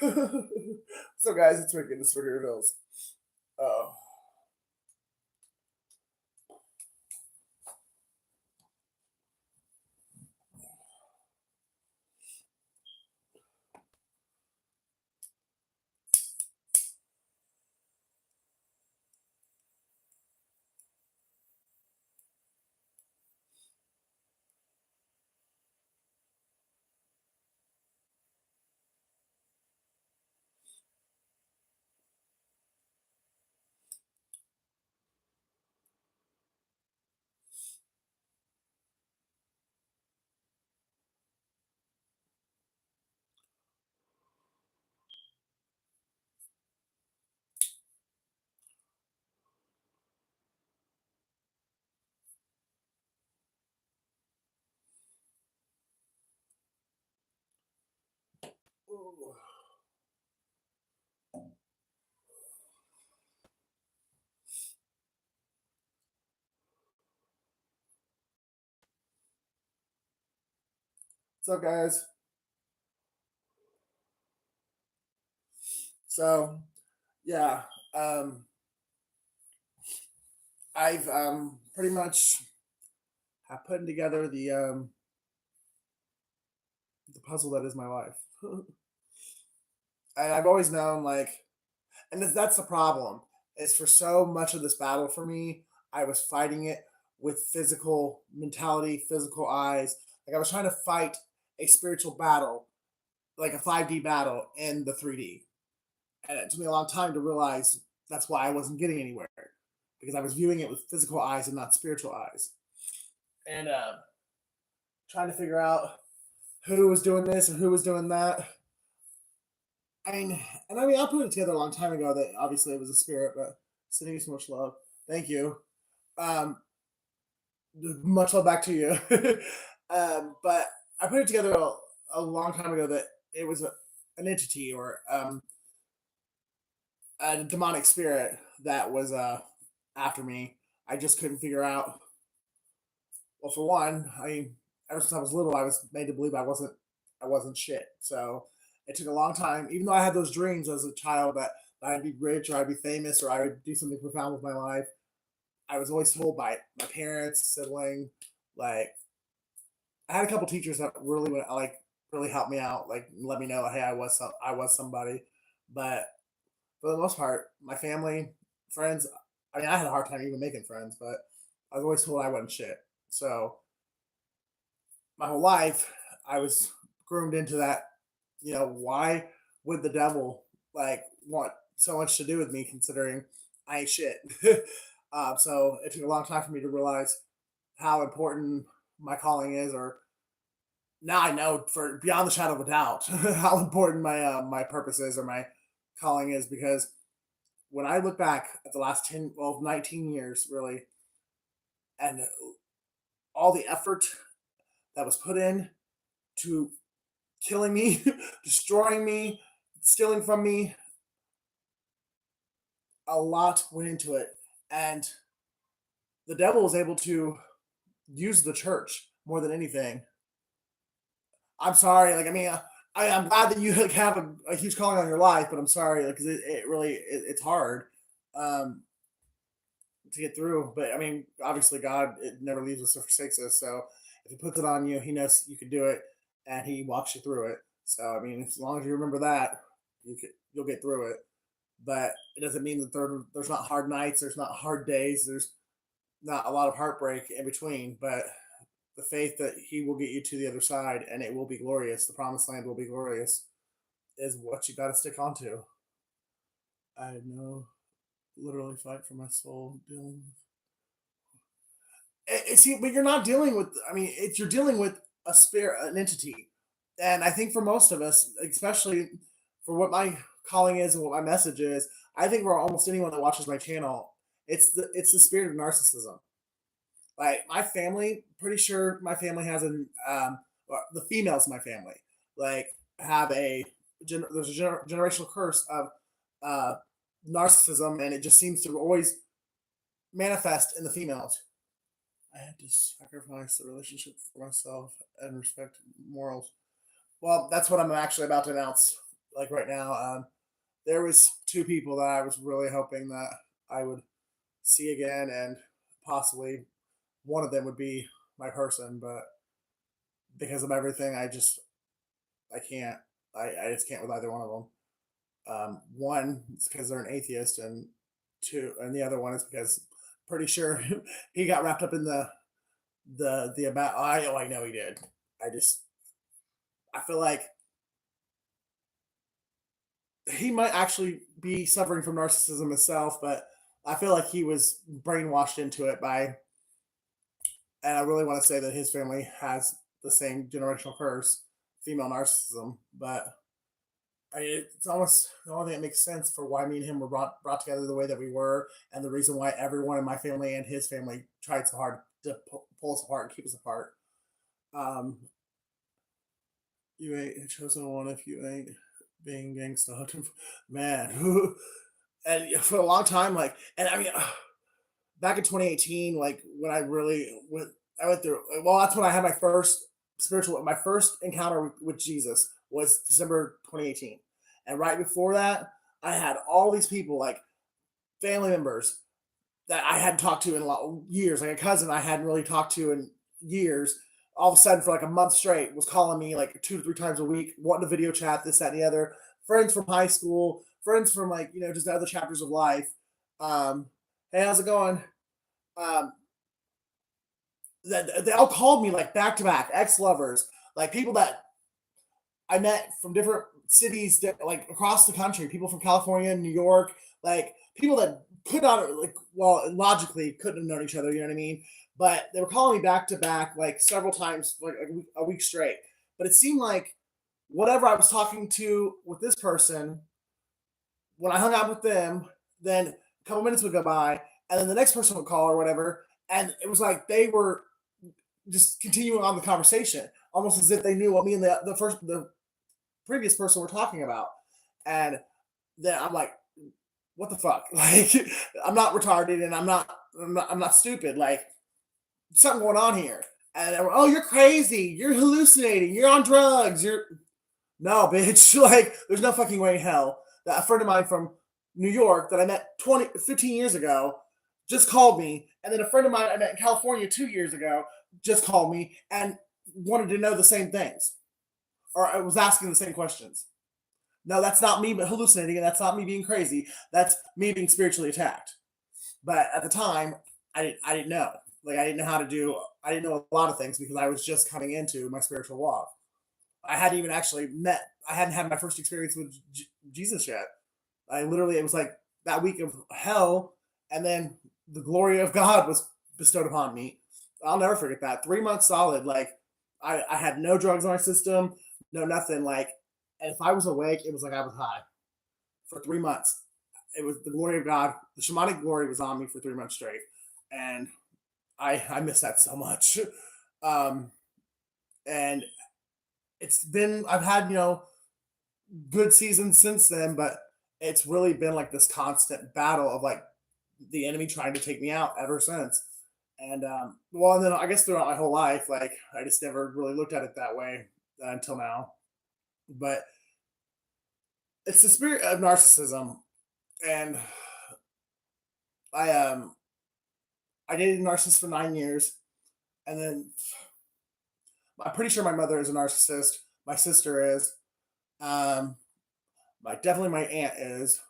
So, guys, it's Ricky. This is Ricky Reveals. Oh, what's up, guys? So, yeah, um, I've pretty much have put together the puzzle that is my life, and I've always known and that's the problem. Is for so much of this battle for me, I was fighting it with physical mentality, physical eyes. Like I was trying to fight a spiritual battle, like a 5D battle in the 3D. And it took me a long time to realize that's why I wasn't getting anywhere because I was viewing it with physical eyes and not spiritual eyes. And trying to figure out who was doing this and who was doing that. I put it together a long time ago that obviously it was a spirit, but sending you so much love. Thank you. Um, much love back to you. But I put it together a long time ago that it was an entity or a demonic spirit that was after me. I just couldn't figure out. Well, for one, ever since I was little, I was made to believe I wasn't shit. So it took a long time, even though I had those dreams as a child that I'd be rich or I'd be famous or I would do something profound with my life. I was always told by my parents, sibling, like I had a couple teachers that really helped me out, like let me know, hey, I was somebody. But for the most part, my family, friends, I had a hard time even making friends, but I was always told I wasn't shit. So my whole life, I was groomed into that. Why would the devil want so much to do with me, considering I ain't shit? So it took a long time for me to realize how important my calling is, or now I know for beyond the shadow of a doubt how important my purpose is or my calling is, because when I look back at the last 10, well, 19 years, really, and all the effort that was put in to killing me, destroying me, stealing from me, a lot went into it. And the devil was able to use the church more than anything. I'm sorry. I'm glad that you have a huge calling on your life, but I'm sorry, because it really it's hard um, to get through. But obviously, God it never leaves us or forsakes us. So if He puts it on you, He knows you can do it, and He walks you through it. So as long as you remember that, you'll get through it. But it doesn't mean that there's not hard nights, there's not hard days, there's not a lot of heartbreak in between. But the faith that He will get you to the other side and it will be glorious, the promised land will be glorious, is what you got to stick onto. I know, literally fight for my soul, dealing with. See, but you're not dealing with. You're dealing with a spirit, an entity, and I think for most of us, especially for what my calling is and what my message is, I think for almost anyone that watches my channel, it's the spirit of narcissism. Like my family, pretty sure my family has the females in my family like have there's a generational curse of uh narcissism, and it just seems to always manifest in the females. I had to sacrifice the relationship for myself and respect morals. Well, that's what I'm actually about to announce like right now. There was two people that I was really hoping that I would see again, and possibly one of them would be my person, but because of everything, I can't. I just can't with either one of them. One is because they're an atheist, and the other one is because pretty sure he got wrapped up in the about. I know he did. I just I feel like he might actually be suffering from narcissism himself, but I feel like he was brainwashed into it by, and I really want to say that his family has the same generational curse, female narcissism, but it's almost the only thing that makes sense for why me and him were brought together the way that we were, and the reason why everyone in my family and his family tried so hard to pull us apart and keep us apart. Um, you ain't a chosen one if you ain't being gangsta, man. And for a long time, like, and I mean, back in 2018, like when I went through. Well, that's when I had my first encounter with Jesus was December 2018, and right before that, I had all these people like family members that I hadn't talked to in a lot of years, like a cousin I hadn't really talked to in years. All of a sudden, for like a month straight, was calling me like 2 to 3 times a week, wanting to video chat, this, that, and the other. Friends from high school, friends from like just other chapters of life. Hey, how's it going? Um, that they all called me like back to back, ex lovers, like people that I met from different cities, like across the country, people from California, New York, like people that could not, like, well, logically couldn't have known each other, you know what I mean? But they were calling me back to back, like several times, like a week straight. But it seemed like whatever I was talking to with this person, when I hung out with them, then a couple minutes would go by, and then the next person would call or whatever, and it was like they were just continuing on the conversation, almost as if they knew what me and the previous person were talking about. And then I'm like, what the fuck? Like, I'm not retarded, and I'm not stupid. Like, something going on here. And oh, you're crazy. You're hallucinating. You're on drugs. You're no, bitch. Like, there's no fucking way in hell that a friend of mine from New York that I met 15 years ago just called me. And then a friend of mine I met in California 2 years ago just called me and wanted to know the same things, or I was asking the same questions. No, that's not me but hallucinating, and that's not me being crazy. That's me being spiritually attacked. But at the time, I didn't know. Like, I didn't know how to do. I didn't know a lot of things because I was just coming into my spiritual walk. I hadn't even actually met. I hadn't had my first experience with Jesus yet. I literally, it was like that week of hell, and then the glory of God was bestowed upon me. I'll never forget that. 3 months solid. Like, I had no drugs on my system, no nothing. Like, and if I was awake, it was like I was high for 3 months. It was the glory of God. The shamanic glory was on me for 3 months straight, and I miss that so much. Um, and I've had good seasons since then, but it's really been like this constant battle of like the enemy trying to take me out ever since. And well, and then I guess throughout my whole life, like I just never really looked at it that way until now. But it's the spirit of narcissism, and I I dated a narcissist for 9 years, and then I'm pretty sure my mother is a narcissist. My sister is. Um, definitely my aunt is.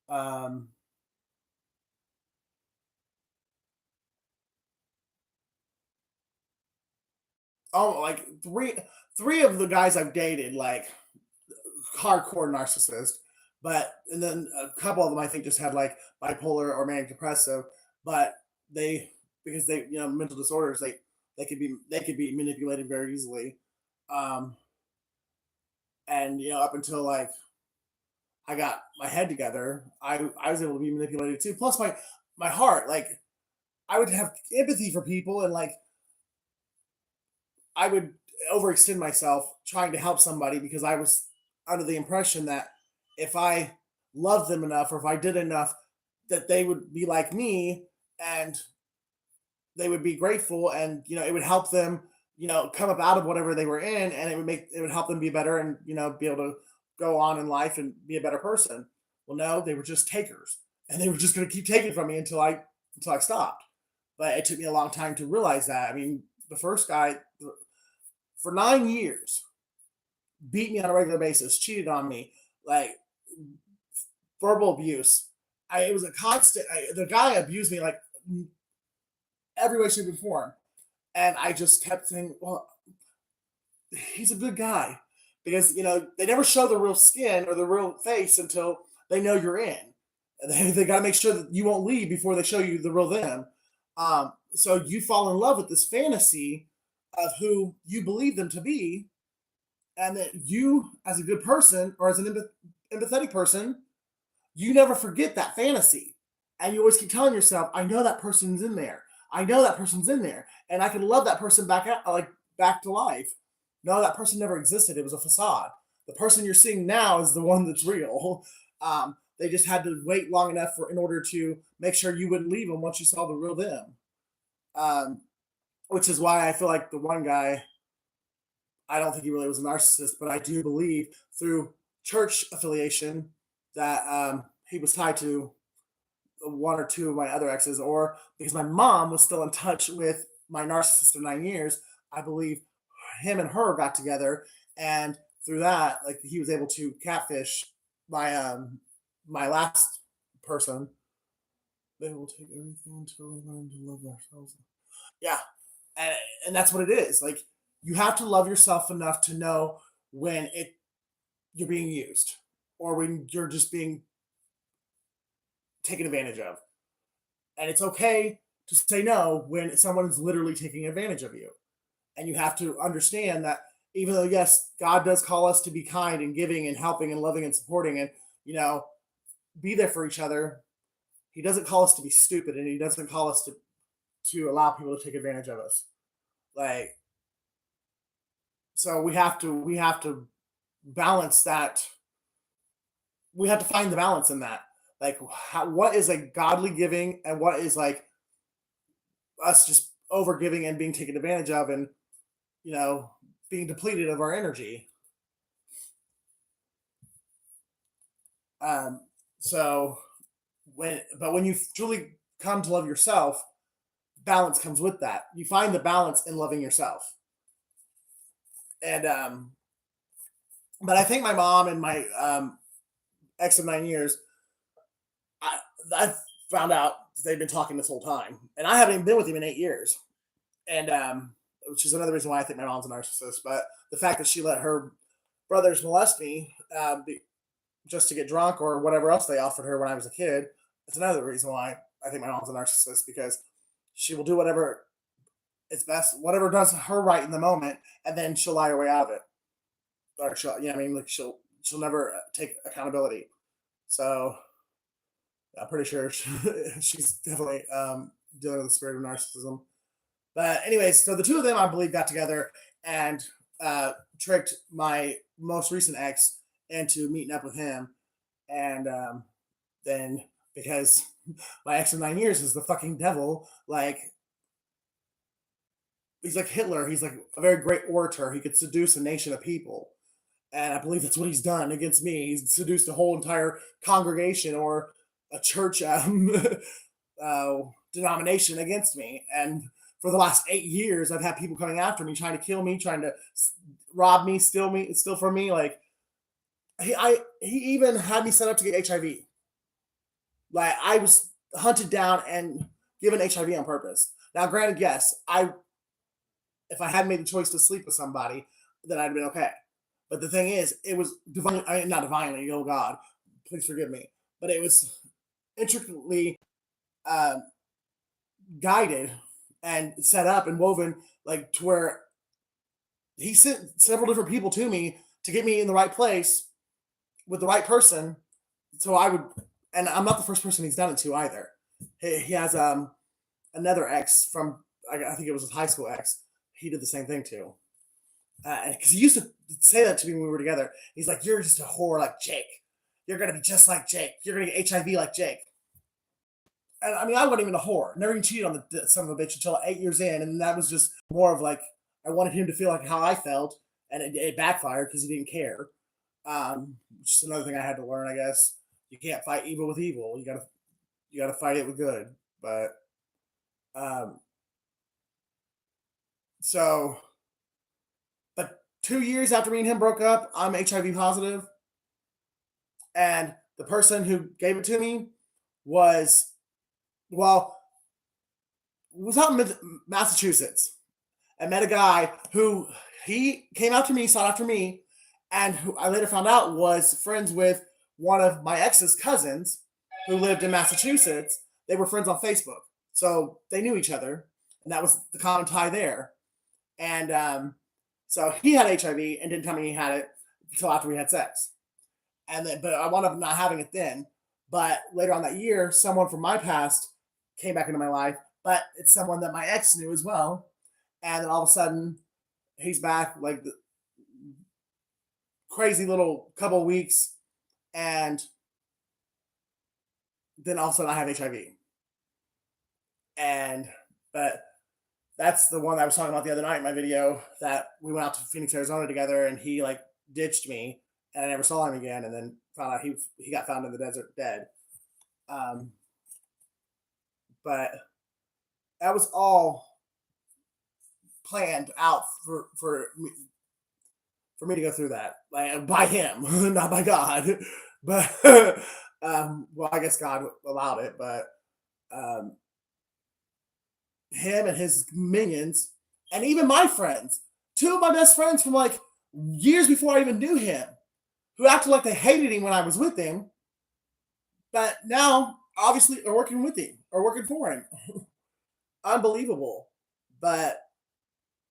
Um, oh, like three of the guys I've dated, like hardcore narcissist, but and then a couple of them I think just had like bipolar or manic depressive, but they because they mental disorders, they could be manipulated very easily. Um, and up until like I got my head together, I was able to be manipulated too. Plus my heart, like I would have empathy for people, and like I would overextend myself trying to help somebody because I was under the impression that if I loved them enough or if I did enough, that they would be like me and they would be grateful, and it would help them come up out of whatever they were in, and it would help them be better and be able to go on in life and be a better person. Well, no, they were just takers, and they were just going to keep taking from me until I stopped. But it took me a long time to realize that. I mean, the first guy for 9 years beat me on a regular basis, cheated on me, like verbal abuse. It was a constant. The guy abused me like every way, shape, and form, and I just kept saying, "Well, he's a good guy," because they never show the real skin or the real face until they know you're in. They got to make sure that you won't leave before they show you the real them. So you fall in love with this fantasy of who you believe them to be, and that you, as a good person or as an empathetic person, you never forget that fantasy. And you always keep telling yourself, I know that person's in there. I know that person's in there. And I can love that person back out, like back to life. No, that person never existed. It was a facade. The person you're seeing now is the one that's real. They just had to wait long enough in order to make sure you wouldn't leave them once you saw the real them. Um, which is why I feel like the one guy, I don't think he really was a narcissist, but I do believe through church affiliation that he was tied to one or two of my other exes, or because my mom was still in touch with my narcissist of 9 years, I believe him and her got together, and through that, like he was able to catfish my last person. They will take everything until we learn to love ourselves. Yeah, and that's what it is. Like you have to love yourself enough to know when you're being used or when you're just being taken advantage of. And it's okay to say no when someone is literally taking advantage of you. And you have to understand that even though, yes, God does call us to be kind and giving and helping and loving and supporting and, be there for each other, he doesn't call us to be stupid, and he doesn't call us to allow people to take advantage of us. Like, so we have to balance that. We have to find the balance in that. Like, what is a godly giving and what is like us just over giving and being taken advantage of and, being depleted of our energy. So when you truly come to love yourself, balance comes with that. You find the balance in loving yourself. And but I think my mom and my ex of 9 years, I I found out they've been talking this whole time, and I haven't even been with him in 8 years, and which is another reason why I think my mom's a narcissist. But the fact that she let her brothers molest me just to get drunk or whatever else they offered her when I was a kid, it's another reason why I think my mom's a narcissist, because she will do whatever is best, whatever does her right in the moment, and then she'll lie her way out of it, or she'll, I mean, like she'll never take accountability. So I'm pretty sure she's definitely dealing with the spirit of narcissism. But anyways, so the two of them, I believe, got together and tricked my most recent ex into meeting up with him, and then because my ex of 9 years is the fucking devil, like he's like Hitler. He's like a very great orator. He could seduce a nation of people, and I believe that's what he's done against me. He's seduced a whole entire congregation or a church denomination against me, and for the last 8 years, I've had people coming after me, trying to kill me, trying to rob me, steal from me. Like he even had me set up to get HIV. Like I was hunted down and given HIV on purpose. Now, granted, yes, if I hadn't made the choice to sleep with somebody, then I'd have been okay. But the thing is, it was not divinely, oh God, please forgive me, but it was intricately uh, guided and set up and woven, like to where he sent several different people to me to get me in the right place with the right person. So I would, and I'm not the first person he's done it to either. He has another ex from, I think it was his high school ex. He did the same thing too. Because he used to say that to me when we were together. He's like, "You're just a whore like Jake. You're gonna be just like Jake. You're gonna get HIV like Jake." And I mean, I wasn't even a whore. Never even cheated on the son of a bitch until 8 years in, and that was just more of like I wanted him to feel like how I felt, and it backfired because he didn't care. which is another thing I had to learn, I guess. You can't fight evil with evil. You gotta fight it with good. But um, so, but 2 years after me and him broke up, I'm HIV positive, and the person who gave it to me was well was out in Massachusetts. I met a guy who he came out to me, sought after me, and who I later found out was friends with one of my ex's cousins who lived in Massachusetts. They were friends on Facebook, so they knew each other, and that was the common tie there. And so he had HIV and didn't tell me he had it until after we had sex. And then, but I wound up not having it then. But later on that year, someone from my past came back into my life, but it's someone that my ex knew as well. And then all of a sudden, he's back like the crazy little couple of weeks, and then all of a sudden I have HIV. And but that's the one I was talking about the other night in my video that we went out to Phoenix, Arizona together, and he like ditched me, and I never saw him again. And then found out he got found in the desert dead. Um, but that was all planned out for me to go through that, like by him, not by God. But well, I guess God allowed it, but um, him and his minions, and even my friends, two of my best friends from like years before I even knew him, who acted like they hated him when I was with him, but now obviously are working with him or working for him. Unbelievable. But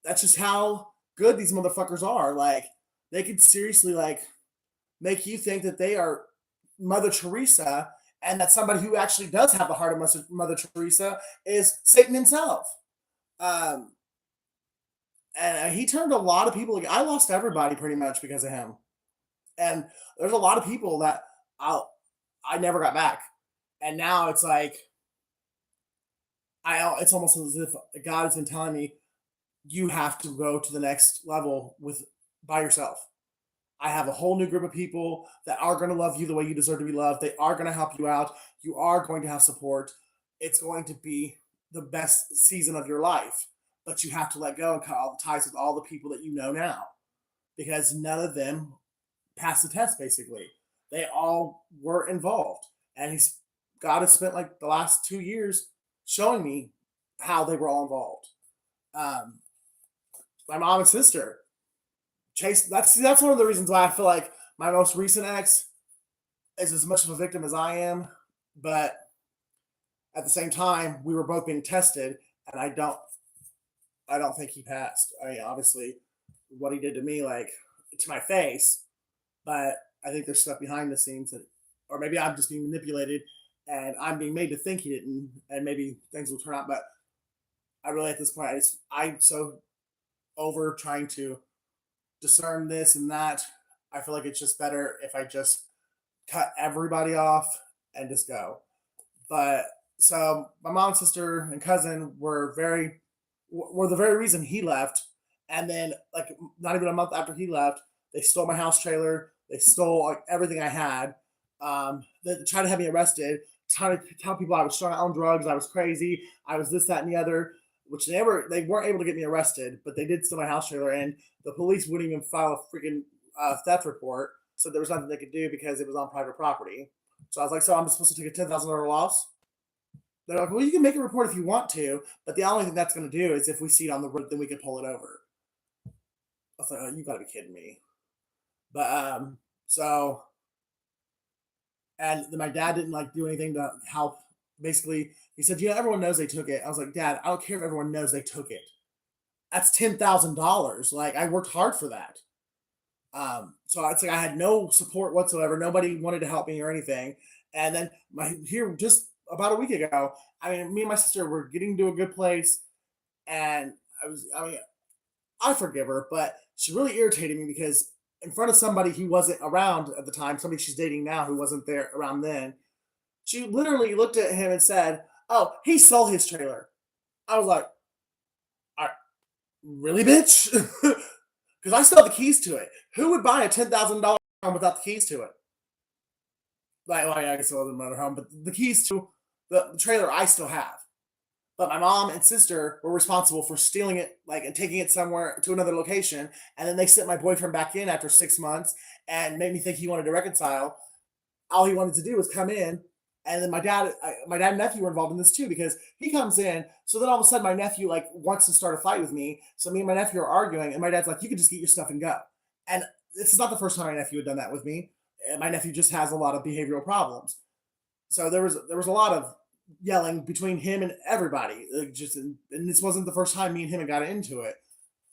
that's just how good these motherfuckers are. Like they could seriously like make you think that they are Mother Teresa, and that somebody who actually does have the heart of Mother Teresa is Satan himself. Um, and he turned a lot of people. I lost everybody pretty much because of him. And there's a lot of people that I never got back. And now it's like it's almost as if God has been telling me you have to go to the next level with by yourself. I have a whole new group of people that are going to love you the way you deserve to be loved. They are going to help you out. You are going to have support. It's going to be the best season of your life. But you have to let go and cut all the ties with all the people that you know now, because none of them passed the test, basically. They all were involved. And God has spent like the last 2 years showing me how they were all involved. My mom and sister, Chase, that's one of the reasons why I feel like my most recent ex is as much of a victim as I am, but at the same time, we were both being tested, and I don't think he passed. I mean, obviously, what he did to me, like to my face, but I think there's stuff behind the scenes that, or maybe I'm just being manipulated, and I'm being made to think he didn't, and maybe things will turn out. But I really, at this point, I'm so over trying to discern this and that. I feel like it's just better if I just cut everybody off and just go. But so my mom, sister, and cousin were the very reason he left. And then like not even a month after he left, they stole my house trailer. They stole like everything I had. They tried to have me arrested, trying to tell people I was strung out on drugs, I was crazy, I was this, that, and the other. Which they weren't able to get me arrested, but they did steal my house trailer, and the police wouldn't even file a freaking theft report, so there was nothing they could do because it was on private property. So I was like, so I'm supposed to take a $10,000 loss? They're like, well, you can make a report if you want to, but the only thing that's going to do is if we see it on the road, then we can pull it over. I was like, oh, you got to be kidding me. But so, and then my dad didn't like do anything to help. Basically, he said, yeah, everyone knows they took it. I was like, Dad, I don't care if everyone knows they took it. That's $10,000. Like, I worked hard for that. So it's like I had no support whatsoever. Nobody wanted to help me or anything. And then here just about a week ago, I mean, me and my sister were getting to a good place, and I forgive her, but she really irritated me because in front of somebody who wasn't around at the time, somebody she's dating now who wasn't there around then, she literally looked at him and said, "Oh, he sold his trailer." I was like, "Really, bitch?" Because I still have the keys to it. Who would buy a $10,000 home without the keys to it? Like, well, yeah, I guess I live in a motorhome, but the keys to the trailer I still have. But my mom and sister were responsible for stealing it, like, and taking it somewhere to another location. And then they sent my boyfriend back in after 6 months and made me think he wanted to reconcile. All he wanted to do was come in. And then my dad and nephew were involved in this too because he comes in. So then all of a sudden, my nephew like wants to start a fight with me. So me and my nephew are arguing, and my dad's like, "You can just get your stuff and go." And this is not the first time my nephew had done that with me. And my nephew just has a lot of behavioral problems. So there was a lot of yelling between him and everybody. Like just and this wasn't the first time me and him got into it,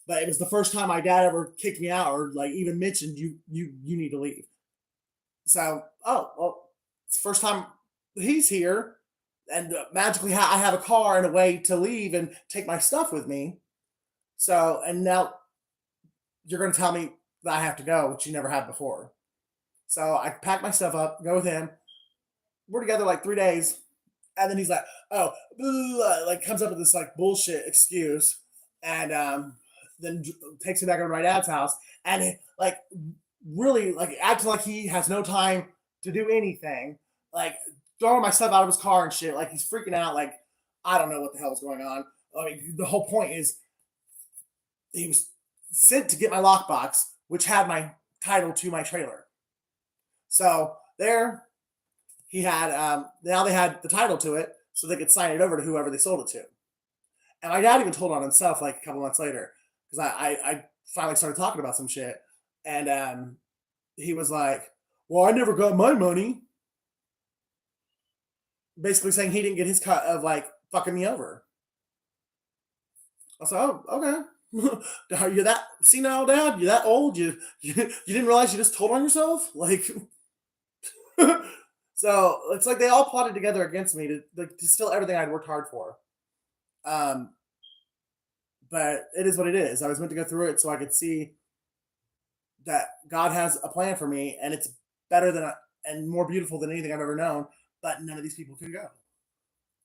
but it was the first time my dad ever kicked me out or like even mentioned you need to leave. So oh well, it's the first time he's here, and magically I have a car and a way to leave and take my stuff with me. So and now you're going to tell me that I have to go, which you never had before. So I pack my stuff up, go with him. We're together like 3 days. And then he's like, oh, blah, like comes up with this like bullshit excuse, and then takes me back over to my dad's house, and like really like acting like he has no time to do anything, like throwing my stuff out of his car and shit, like he's freaking out, like I don't know what the hell is going on. I mean, the whole point is he was sent to get my lockbox, which had my title to my trailer. So there, he had now they had the title to it, so they could sign it over to whoever they sold it to. And my dad even told on himself like a couple months later because I finally started talking about some shit, and he was like, "Well, I never got my money," basically saying he didn't get his cut of like fucking me over. I said, "Oh, okay." You're that senile, Dad? You're that old? You didn't realize you just told on yourself? Like, so it's like they all plotted together against me to steal everything I'd worked hard for. Um, but it is what it is. I was meant to go through it so I could see that God has a plan for me, and it's better than and more beautiful than anything I've ever known. But none of these people can go,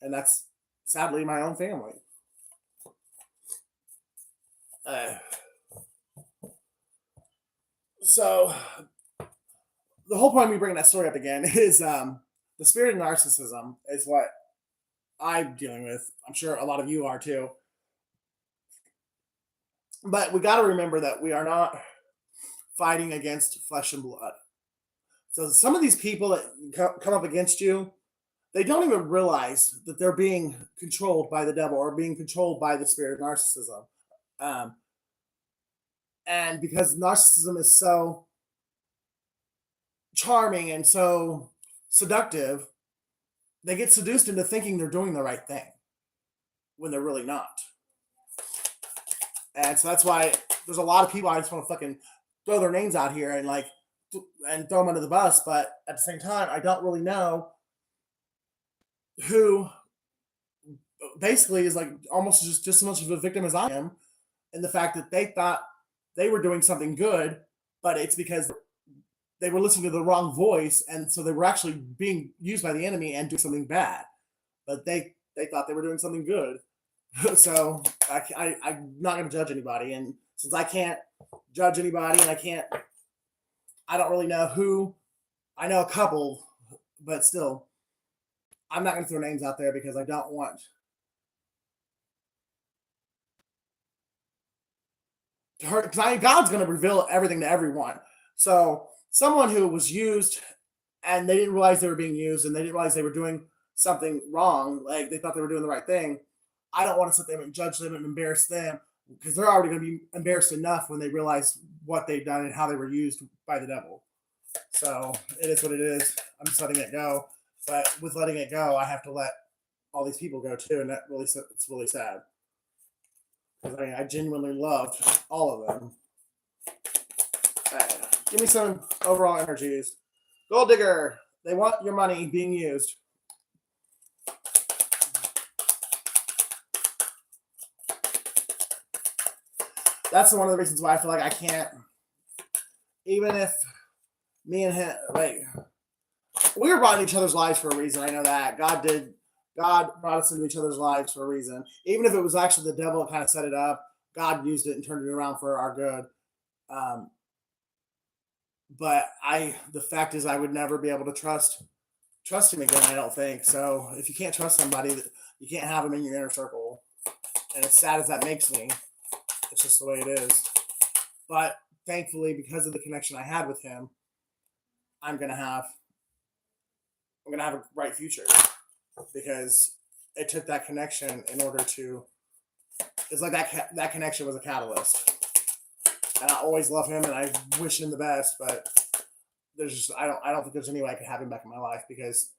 and that's sadly my own family. Uh, so the whole point of me bringing that story up again is the spirit of narcissism is what I'm dealing with. I'm sure a lot of you are too. But we got to remember that we are not fighting against flesh and blood. So some of these people that come up against you, they don't even realize that they're being controlled by the devil or being controlled by the spirit of narcissism. Um, and because narcissism is so charming and so seductive, they get seduced into thinking they're doing the right thing when they're really not. And so that's why there's a lot of people I just want to fucking throw their names out here and like and throw them under the bus, but at the same time, I don't really know who basically is like almost just as much of a victim as I am, in the fact that they thought they were doing something good, but it's because they were listening to the wrong voice, and so they were actually being used by the enemy and doing something bad. But they thought they were doing something good. So I'm not going to judge anybody, and since I can't judge anybody, and I don't really know who. I know a couple, but still, I'm not going to throw names out there because I don't want to hurt. Because God's going to reveal everything to everyone. So someone who was used and they didn't realize they were being used and they didn't realize they were doing something wrong, like they thought they were doing the right thing. I don't want to sit there and judge them and embarrass them because they're already going to be embarrassed enough when they realize what they've done and how they were used by the devil. So it is what it is. I'm just letting it go. But with letting it go, I have to let all these people go too, and it's really sad. Because I genuinely loved all of them. Give me some overall energies. Gold digger. They want your money being used. That's one of the reasons why I feel like I can't, even if me and him, like, we were brought in each other's lives for a reason. I know that. God brought us into each other's lives for a reason. Even if it was actually the devil that kind of set it up, God used it and turned it around for our good. But the fact is I would never be able to trust trust him again. I don't think so. If you can't trust somebody, you can't have them in your inner circle. And as sad as that makes me, it's just the way it is. But thankfully, because of the connection I had with him, I'm gonna have a bright future because it took that connection in order to. It's like that connection was a catalyst, and I always love him and I wish him the best. But there's just I don't think there's any way I could have him back in my life because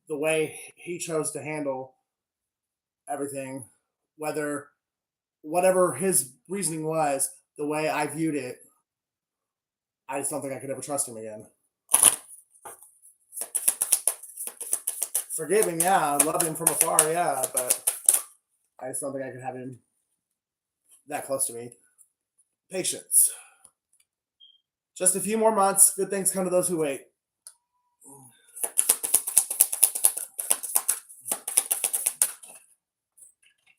the way he chose to handle everything, whatever his reasoning was, the way I viewed it, I just don't think I could ever trust him again. Forgive him, yeah. I love him from afar, yeah, but I just don't think I could have him that close to me. Patience. Just a few more months. Good things come to those who wait.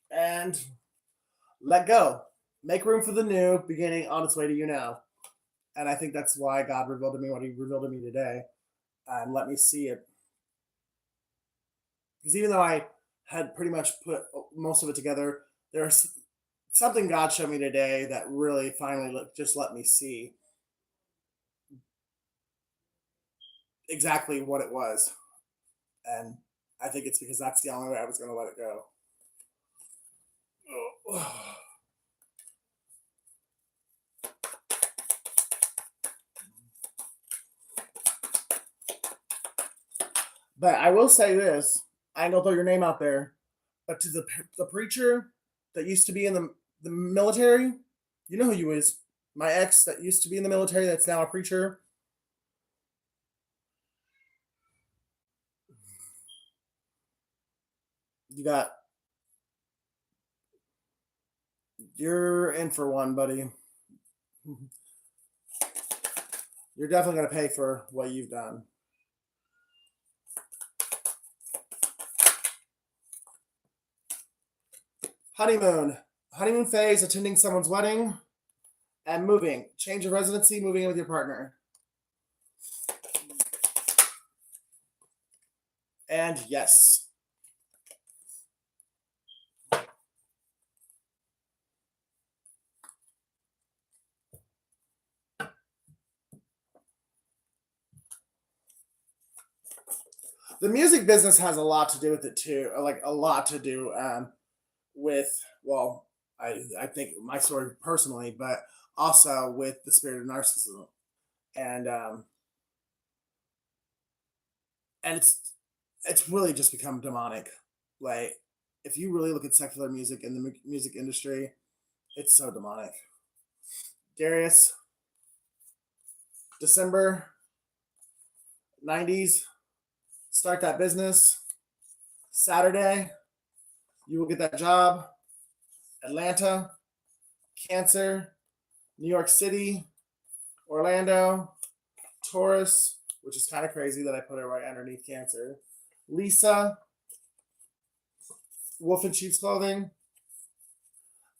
And let go. Make room for the new beginning on its way to you now. And I think that's why God revealed to me what he revealed to me today and let me see it. Because even though I had pretty much put most of it together, there's something God showed me today that really finally just let me see exactly what it was. And I think it's because that's the only way I was going to let it go. But I will say this. I ain't going to throw your name out there. But to the preacher that used to be in the military, you know who you is. My ex that used to be in the military that's now a preacher. You're in for one, buddy. You're definitely going to pay for what you've done. Honeymoon phase, attending someone's wedding, and moving. Change of residency, moving in with your partner. And yes. The music business has a lot to do with it too. Like a lot to do with, well, I think my story personally, but also with the spirit of narcissism. And it's really just become demonic. Like if you really look at secular music and the music industry, it's so demonic. Darius, December 90s, start that business. Saturday, you will get that job. Atlanta, Cancer, New York City, Orlando, Taurus, which is kind of crazy that I put it right underneath Cancer. Lisa, Wolf in Sheep's Clothing.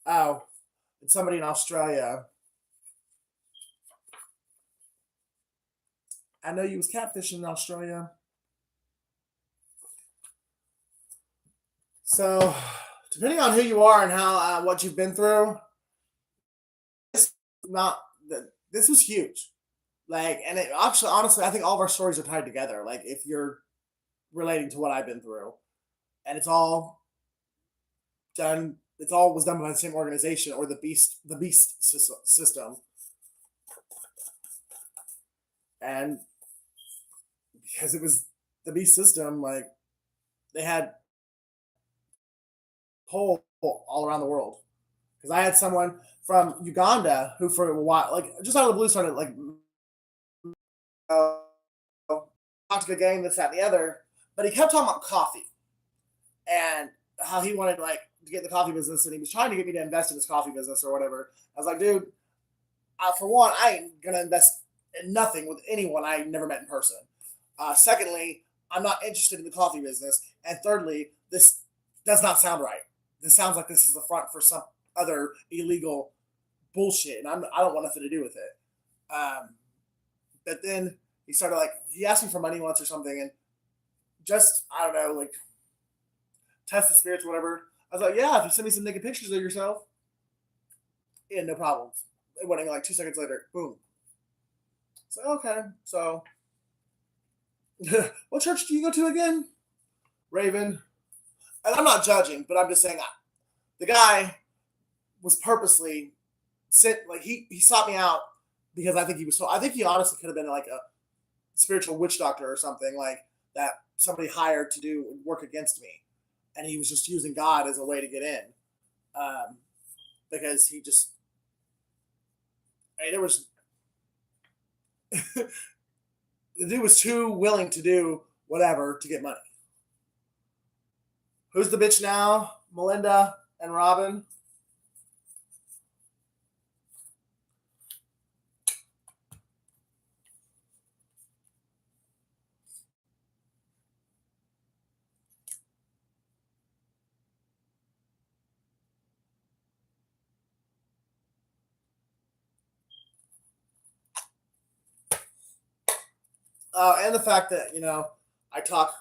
Oh, and somebody in Australia. I know you was catfishing in Australia. So, depending on who you are and how what you've been through, this was huge. Like, and it actually, honestly, I think all of our stories are tied together. Like, if you're relating to what I've been through, and it's all was done by the same organization or the beast system, and because it was the beast system, like they had pull all around the world. Because I had someone from Uganda who, for a while, like just out of the blue, started like talk to the game, this, that, and the other. But he kept talking about coffee and how he wanted like to get in the coffee business, and he was trying to get me to invest in his coffee business or whatever. I was like, dude, for one, I ain't gonna invest in nothing with anyone I never met in person. Secondly, I'm not interested in the coffee business, and thirdly, this does not sound right. This sounds like this is the front for some other illegal bullshit, and I don't want nothing to do with it. But then he asked me for money once or something, and just, I don't know, like, test the spirits, whatever. I was like, yeah, if you send me some naked pictures of yourself, yeah, no problems. It went in like 2 seconds later, boom. So, okay, so, what church do you go to again? Raven. And I'm not judging, but I'm just saying, the guy was purposely sent, like, he sought me out because I think he was so, I think he honestly could have been like a spiritual witch doctor or something like that, somebody hired to do work against me. And he was just using God as a way to get in. Because he just, I mean, there was, the dude was too willing to do whatever to get money. Who's the bitch now? Melinda and Robin. And the fact that, I talk,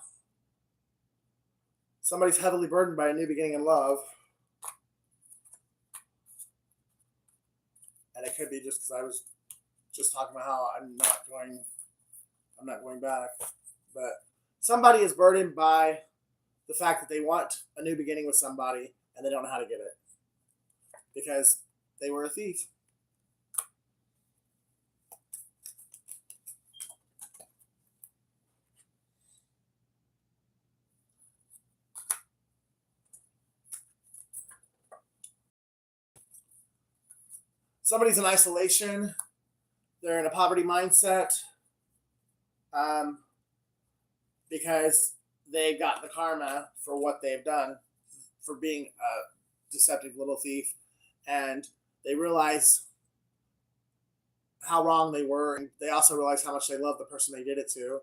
somebody's heavily burdened by a new beginning in love. And it could be just because I was just talking about how I'm not going back. But somebody is burdened by the fact that they want a new beginning with somebody and they don't know how to get it because they were a thief. Somebody's in isolation. They're in a poverty mindset because they've got the karma for what they've done for being a deceptive little thief. And they realize how wrong they were. And they also realize how much they love the person they did it to.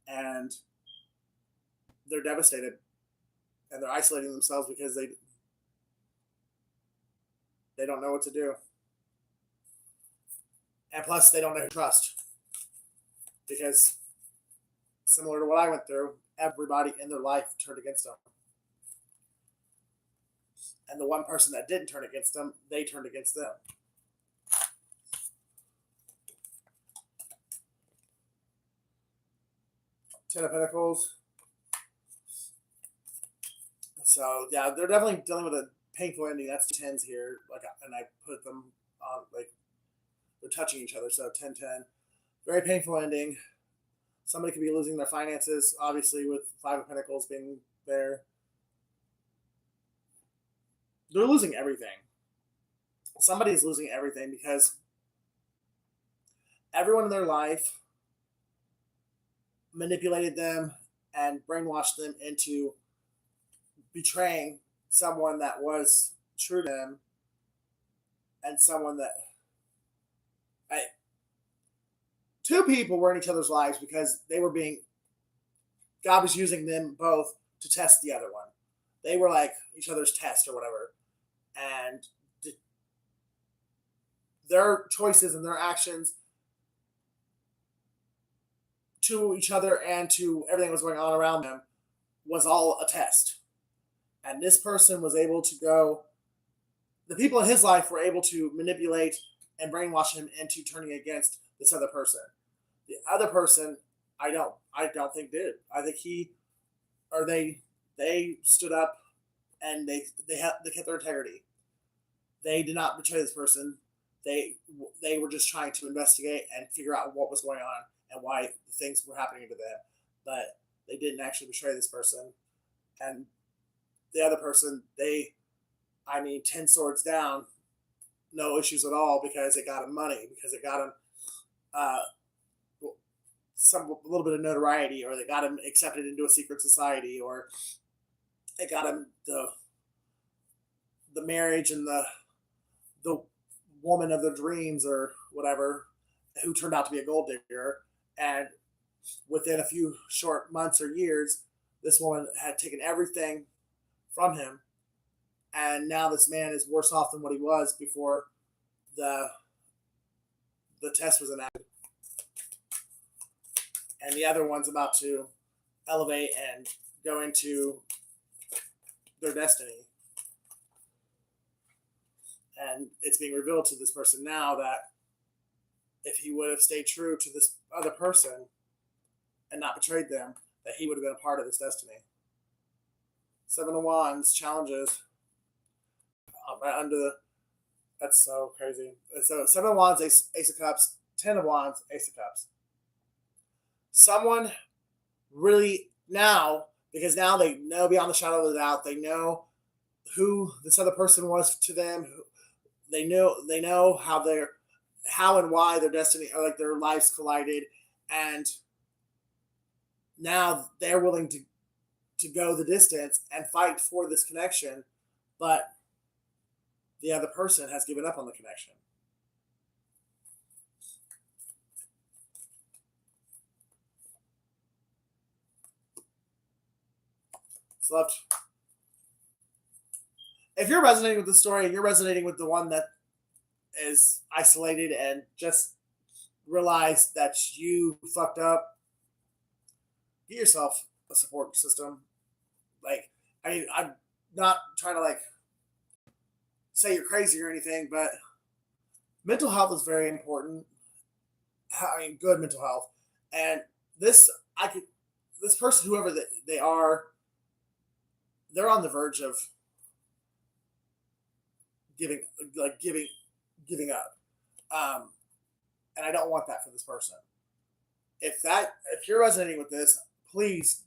And they're devastated. And they're isolating themselves because they don't know what to do. And plus, they don't know who to trust. Because, similar to what I went through, everybody in their life turned against them. And the one person that didn't turn against them, they turned against them. Ten of Pentacles. So, yeah, they're definitely dealing with a painful ending. That's tens here. And I put them on, they're touching each other. So 10-10. Very painful ending. Somebody could be losing their finances, obviously, with Five of Pentacles being there. They're losing everything. Somebody's losing everything because everyone in their life manipulated them and brainwashed them into betraying someone that was true to them and someone that two people were in each other's lives because God was using them both to test the other one. They were like each other's test or whatever. And their choices and their actions to each other and to everything that was going on around them was all a test. And this person was able to the people in his life were able to manipulate and brainwash him into turning against this other person. The other person, I don't think did. I think they stood up and they kept their integrity. They did not betray this person. They were just trying to investigate and figure out what was going on and why things were happening to them. But they didn't actually betray this person. And the other person, 10 swords down, no issues at all because it got him money, because it got him a little bit of notoriety, or they got him accepted into a secret society, or it got him the marriage and the woman of their dreams or whatever, who turned out to be a gold digger. And within a few short months or years, this woman had taken everything from him. And now this man is worse off than what he was before the test was enacted. And the other one's about to elevate and go into their destiny. And it's being revealed to this person now that if he would have stayed true to this other person and not betrayed them, that he would have been a part of this destiny. Seven of Wands challenges right under the. That's so crazy. So Seven of Wands, Ace of Cups, 10 of Wands, Ace of Cups. Someone really now, because now they know beyond the shadow of the doubt, they know who this other person was to them. They know how and why their destiny, or like their lives collided, and now they're willing to go the distance and fight for this connection, but the other person has given up on the connection. It's left. If you're resonating with the story and you're resonating with the one that is isolated and just realize that you fucked up, get yourself a support system. Like, I mean, I'm not trying to like say you're crazy or anything, but mental health is very important. I mean, good mental health. And this person, whoever they are, they're on the verge of giving up. And I don't want that for this person. If you're resonating with this, please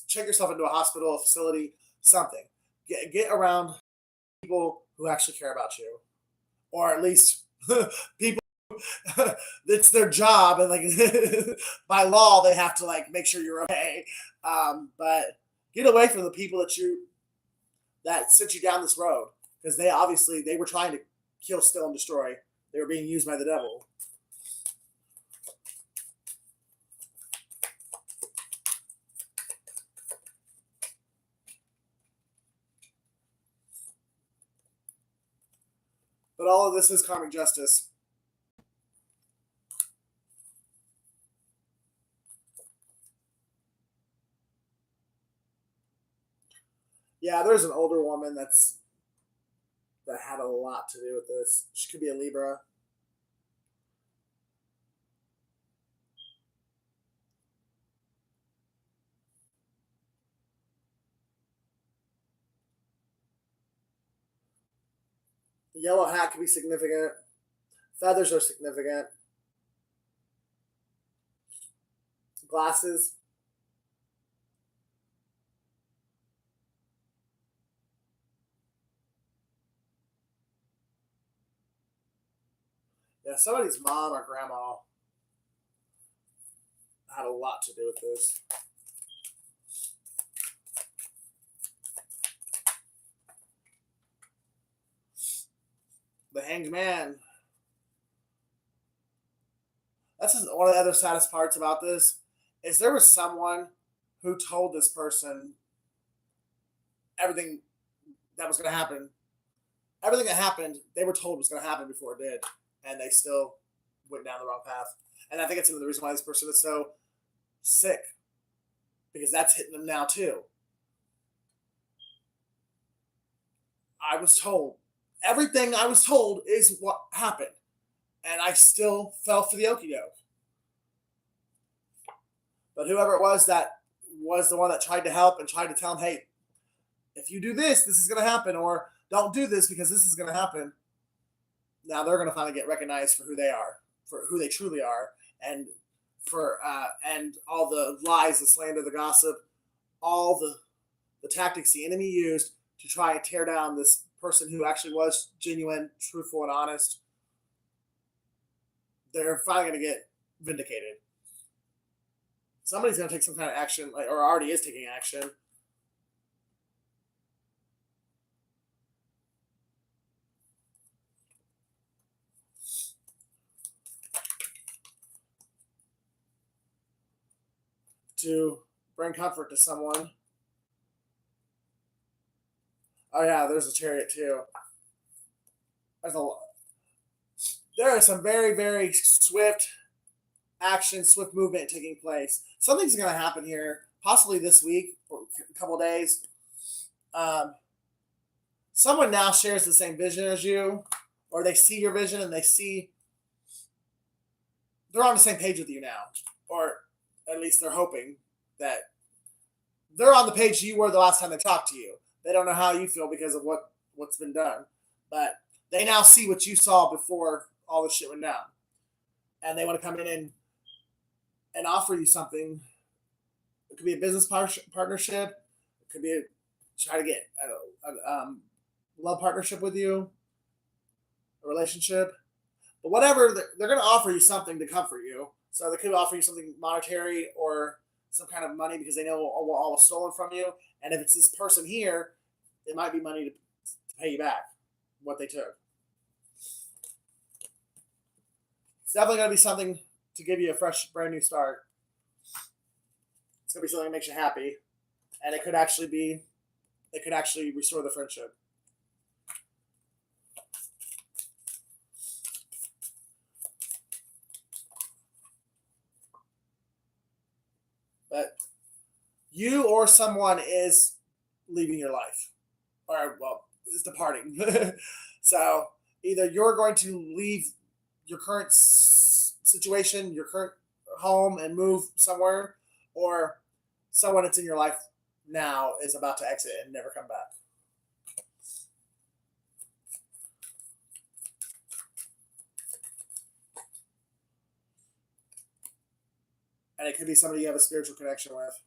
check yourself into a hospital, a facility, something. Get around people who actually care about you, or at least people. It's their job, and like by law, they have to like make sure you're okay. But get away from the people that sent you down this road, because they were trying to kill, steal, and destroy. They were being used by the devil. But all of this is karmic justice. Yeah, there's an older woman that had a lot to do with this. She could be a Libra. The yellow hat could be significant. Feathers are significant. Glasses. Yeah, somebody's mom or grandma had a lot to do with this. The Hanged Man. That's just one of the other saddest parts about this, is there was someone who told this person everything that was going to happen. Everything that happened, they were told was going to happen before it did, and they still went down the wrong path. And I think it's some of the reason why this person is so sick, because that's hitting them now too. I was told. Everything I was told is what happened. And I still fell for the okie doke. But whoever it was that was the one that tried to help and tried to tell him, hey, if you do this, this is going to happen, or don't do this because this is going to happen. Now they're going to finally get recognized for who they are, for who they truly are, and for and all the lies, the slander, the gossip, all the tactics the enemy used to try and tear down this person who actually was genuine, truthful, and honest. They're finally going to get vindicated. Somebody's going to take some kind of action, or already is taking action. To bring comfort to someone. Oh yeah, there's a Chariot too. There's a lot. There are some very, very swift action, swift movement taking place. Something's going to happen here, possibly this week or a couple of days. Someone now shares the same vision as you, or they see your vision and they're on the same page with you now, or at least they're hoping that they're on the page you were the last time they talked to you. They don't know how you feel because of what's been done, but they now see what you saw before all this shit went down, and they want to come in and offer you something. It could be a business partnership. It could be try to get a love partnership with you, a relationship. But whatever, they're going to offer you something to comfort you. So they could offer you something monetary or some kind of money because they know what all was stolen from you. And if it's this person here, it might be money to pay you back what they took. It's definitely going to be something to give you a fresh, brand new start. It's going to be something that makes you happy. And it could actually restore the friendship. But you or someone is leaving your life, or is departing. So either you're going to leave your current situation, your current home, and move somewhere, or someone that's in your life now is about to exit and never come back. And it could be somebody you have a spiritual connection with.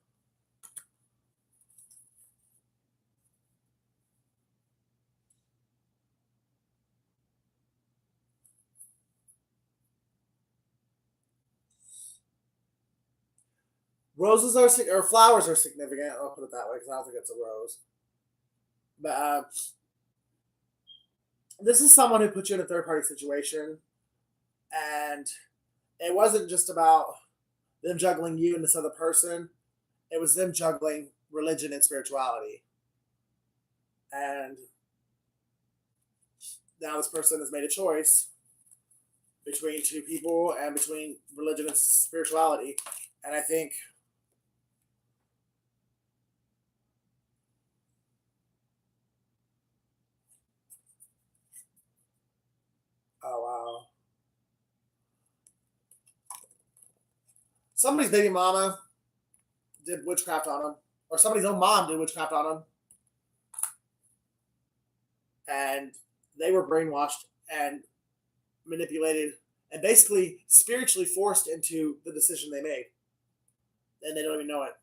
Roses or flowers are significant. I'll put it that way because I don't think it's a rose. But this is someone who put you in a third party situation, and it wasn't just about them juggling you and this other person. It was them juggling religion and spirituality. And now this person has made a choice between two people and between religion and spirituality. And I think oh wow. Somebody's baby mama did witchcraft on them, or somebody's own mom did witchcraft on them, and they were brainwashed and manipulated and basically spiritually forced into the decision they made, and they don't even know it.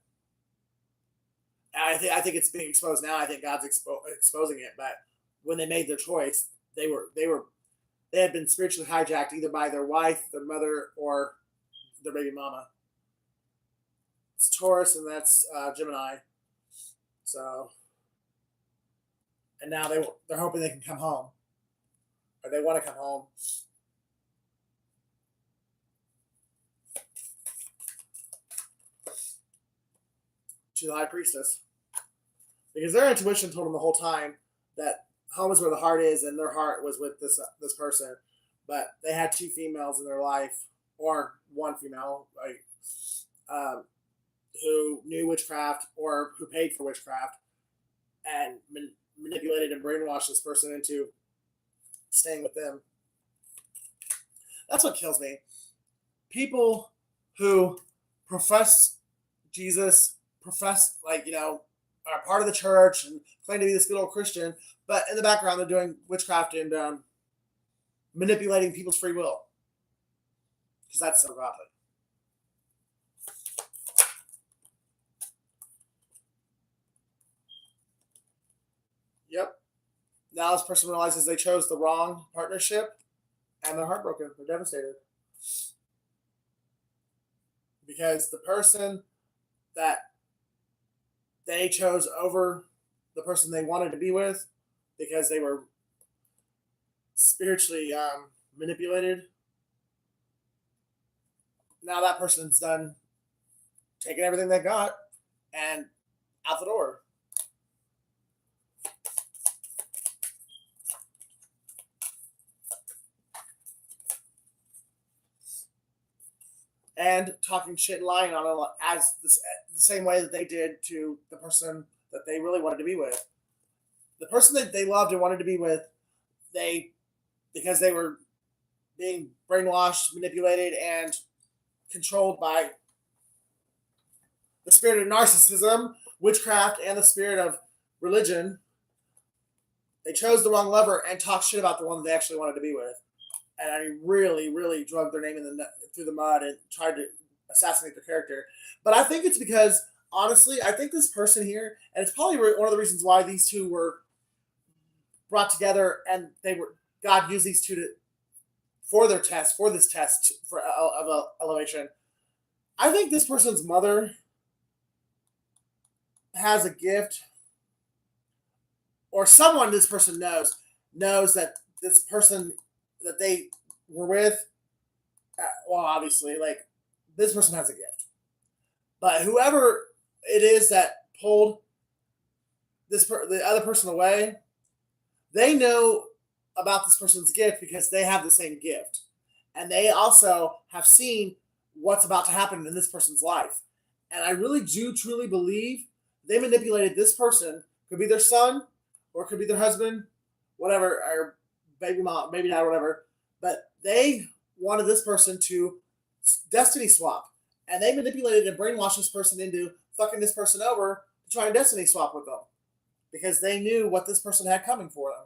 And I think it's being exposed now. I think God's exposing it, but when they made their choice, they had been spiritually hijacked either by their wife, their mother, or their baby mama. It's Taurus, and that's Gemini. So, and now they're hoping they can come home, or they want to come home. To the high priestess, because their intuition told them the whole time that home is where the heart is, and their heart was with this person. But they had two females in their life, or one female, like who knew witchcraft or who paid for witchcraft, and manipulated and brainwashed this person into staying with them. That's what kills me. People who profess Jesus, are part of the church and claim to be this good old Christian, but in the background they're doing witchcraft and manipulating people's free will. Because that's so godly. Yep. Now this person realizes they chose the wrong partnership, and they're heartbroken. They're devastated. Because the person that they chose over the person they wanted to be with, because they were spiritually manipulated, now that person's done taking everything they got and out the door. and talking shit and lying on it as the same way that they did to the person that they really wanted to be with. The person that they loved and wanted to be with, they because they were being brainwashed, manipulated, and controlled by the spirit of narcissism, witchcraft, and the spirit of religion. They chose the wrong lover and talked shit about the one that they actually wanted to be with. And I really, really drug their name through the mud and tried to assassinate their character. But I think it's because, honestly, I think this person here, and it's probably one of the reasons why these two were brought together, and God used these two for this test of elevation. I think this person's mother has a gift, or someone this person knows that this person that they were with, well, obviously, like, this person has a gift. But whoever it is that pulled the other person away, they know about this person's gift because they have the same gift. And they also have seen what's about to happen in this person's life. And I really do truly believe they manipulated this person. Could be their son, or it could be their husband, whatever, or baby mom, baby dad, whatever. But they wanted this person to destiny swap. And they manipulated and brainwashed this person into fucking this person over to try and destiny swap with them. Because they knew what this person had coming for them.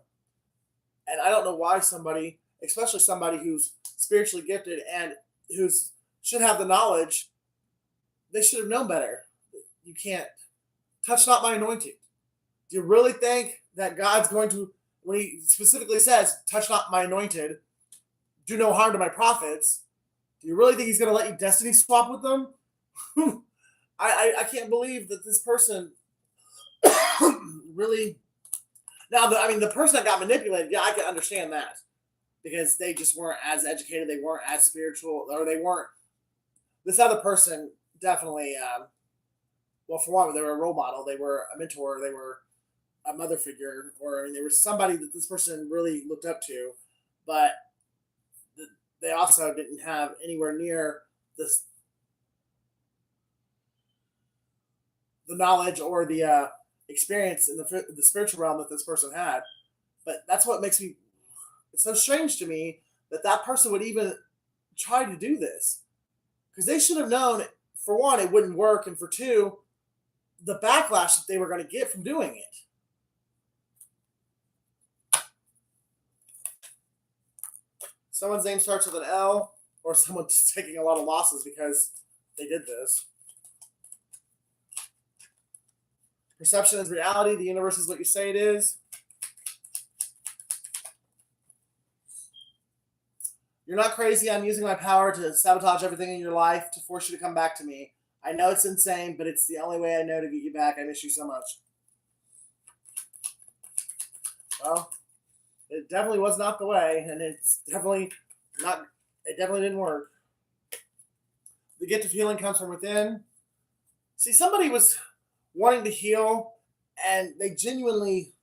And I don't know why somebody, especially somebody who's spiritually gifted and should have the knowledge, they should have known better. You can't touch not my anointing. Do you really think that God's going to, when he specifically says, touch not my anointed, do no harm to my prophets, do you really think he's going to let you destiny swap with them? I can't believe that this person really... Now, the person that got manipulated, yeah, I can understand that. Because they just weren't as educated, they weren't as spiritual, or they weren't... This other person definitely, well, for one, they were a role model, they were a mentor, they were a mother figure, or they were somebody that this person really looked up to, but they also didn't have anywhere near the knowledge or the experience in the spiritual realm that this person had. But that's what makes me... It's so strange to me that person would even try to do this. Because they should have known, for one, it wouldn't work, and for two, the backlash that they were going to get from doing it. Someone's name starts with an L, or someone's taking a lot of losses because they did this. Perception is reality. The universe is what you say it is. You're not crazy. I'm using my power to sabotage everything in your life to force you to come back to me. I know it's insane, but it's the only way I know to get you back. I miss you so much. Well, it definitely was not the way, and it's definitely not... It definitely didn't work. The gift of healing comes from within. See, somebody was wanting to heal, and they genuinely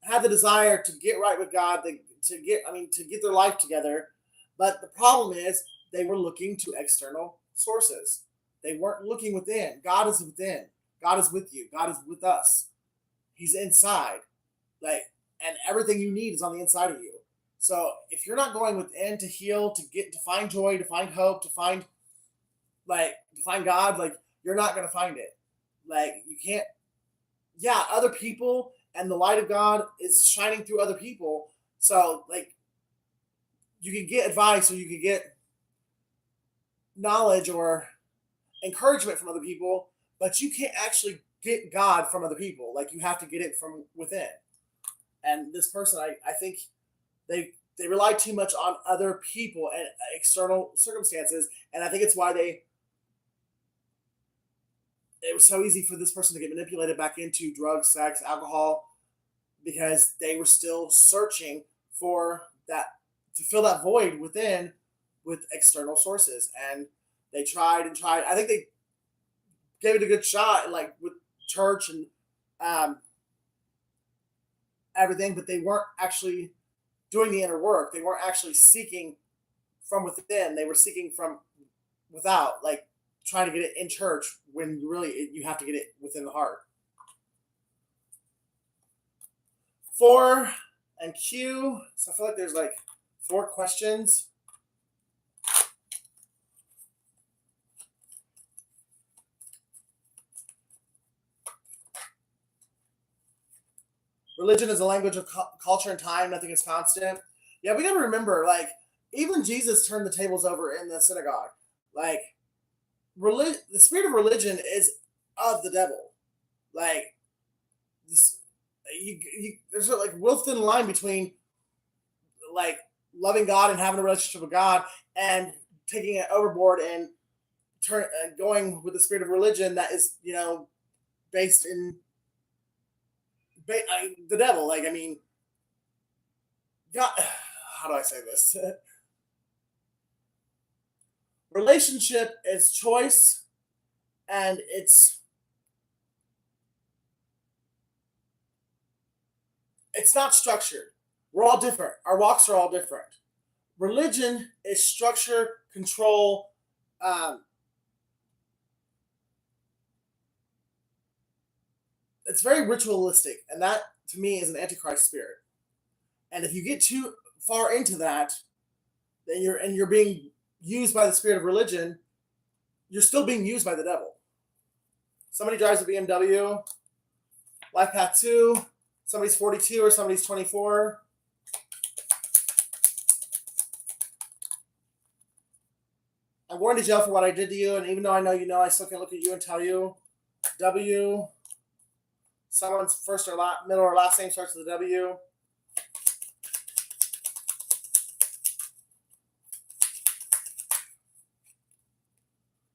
had the desire to get right with God, to get their life together. But the problem is they were looking to external sources. They weren't looking within. God is within. God is with you. God is with us. He's inside. And everything you need is on the inside of you. So if you're not going within to heal, to find joy, to find hope, to find God, you're not going to find it. You can't... Yeah, other people and the light of God is shining through other people. So, you can get advice, or you can get knowledge or encouragement from other people, but you can't actually get God from other people. You have to get it from within. And this person, I think they rely too much on other people and external circumstances, and I think it's why it was so easy for this person to get manipulated back into drugs, sex, alcohol, because they were still searching for that, to fill that void within with external sources. And they tried and tried. I think they gave it a good shot, with church and everything, but they weren't actually doing the inner work. They weren't actually seeking from within. They were seeking from without like trying to get it in church when you have to get it within the heart. 4 and Q. So I feel like there's like 4 questions. Religion is a language of culture and time. Nothing is constant. Yeah, we got to remember, like, even Jesus turned the tables over in the synagogue. Like, the spirit of religion is of the devil. Like, this, there's a like real thin line between like loving God and having a relationship with God and taking it overboard and going with the spirit of religion that is based in the devil. Like, I mean, God, how do I say this? Relationship is choice, and it's not structured. We're all different. Our walks are all different. Religion is structure, control. It's very ritualistic, and that to me is an antichrist spirit. And if you get too far into that, then you're being used by the spirit of religion. You're still being used by the devil. Somebody drives a BMW, life path 2. Somebody's 42 or somebody's 24. I'm going to jail for what I did to you, and even though I know you know, I still can look at you and tell you. W. Someone's first or middle or last name starts with a W.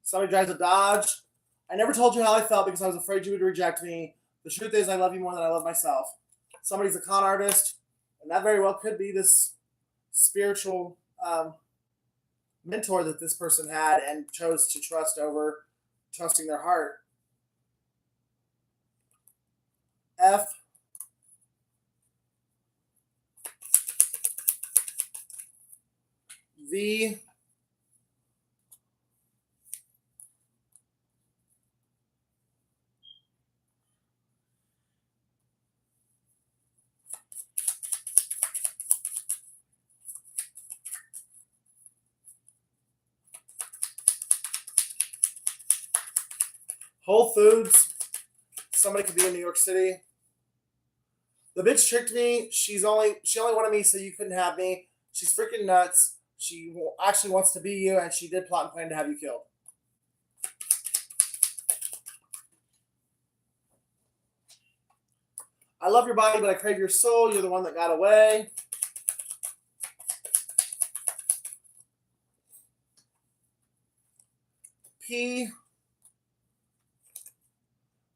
Somebody drives a Dodge. I never told you how I felt because I was afraid you would reject me. The truth is, I love you more than I love myself. Somebody's a con artist, and that very well could be this spiritual mentor that this person had and chose to trust over trusting their heart. F. V. Whole Foods. Somebody could be in New York City. The bitch tricked me. She only wanted me so you couldn't have me. She's freaking nuts. She actually wants to be you, and she did plot and plan to have you killed. I love your body, but I crave your soul. You're the one that got away. P.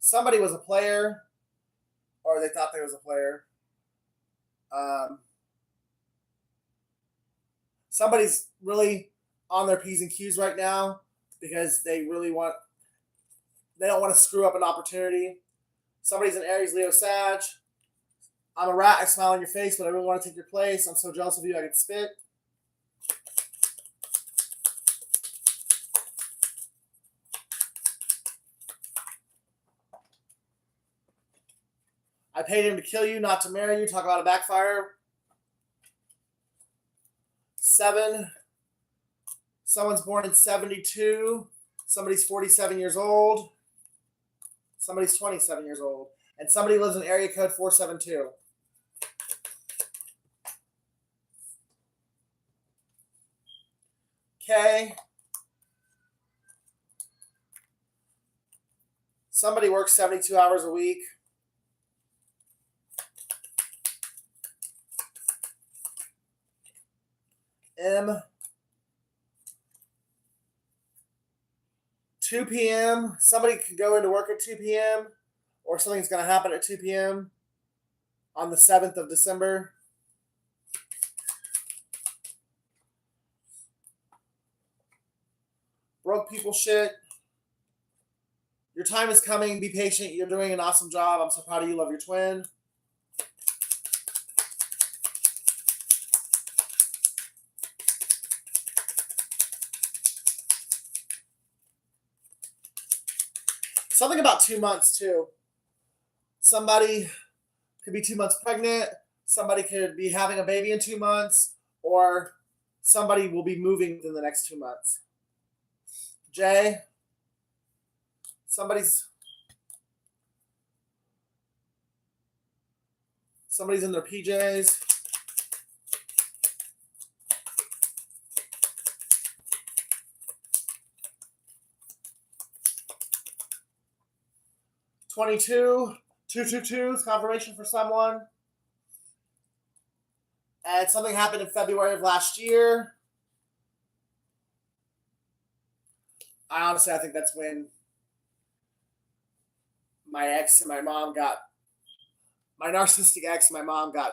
Somebody was a player, or they thought they was a player. Somebody's really on their P's and Q's right now because they don't want to screw up an opportunity. Somebody's an Aries, Leo, Sag. I'm a rat. I smile on your face, but I really want to take your place. I'm so jealous of you, I could spit. I paid him to kill you, not to marry you. Talk about a backfire. 7. Someone's born in 72. Somebody's 47 years old. Somebody's 27 years old. And somebody lives in area code 472. K. Somebody works 72 hours a week. M. 2 p.m. Somebody can go into work at 2 p.m. or something's going to happen at 2 p.m. on the 7th of December. Broke people shit. Your time is coming. Be patient. You're doing an awesome job. I'm so proud of you. Love your twin. something about 2 months too. Somebody could be 2 months pregnant. Somebody could be having a baby in 2 months, or somebody will be moving within the next 2 months. Jay, somebody's in their PJs. $22, 222 is confirmation for someone. And something happened in February of last year. I think that's when my ex and my mom got, my narcissistic ex and my mom got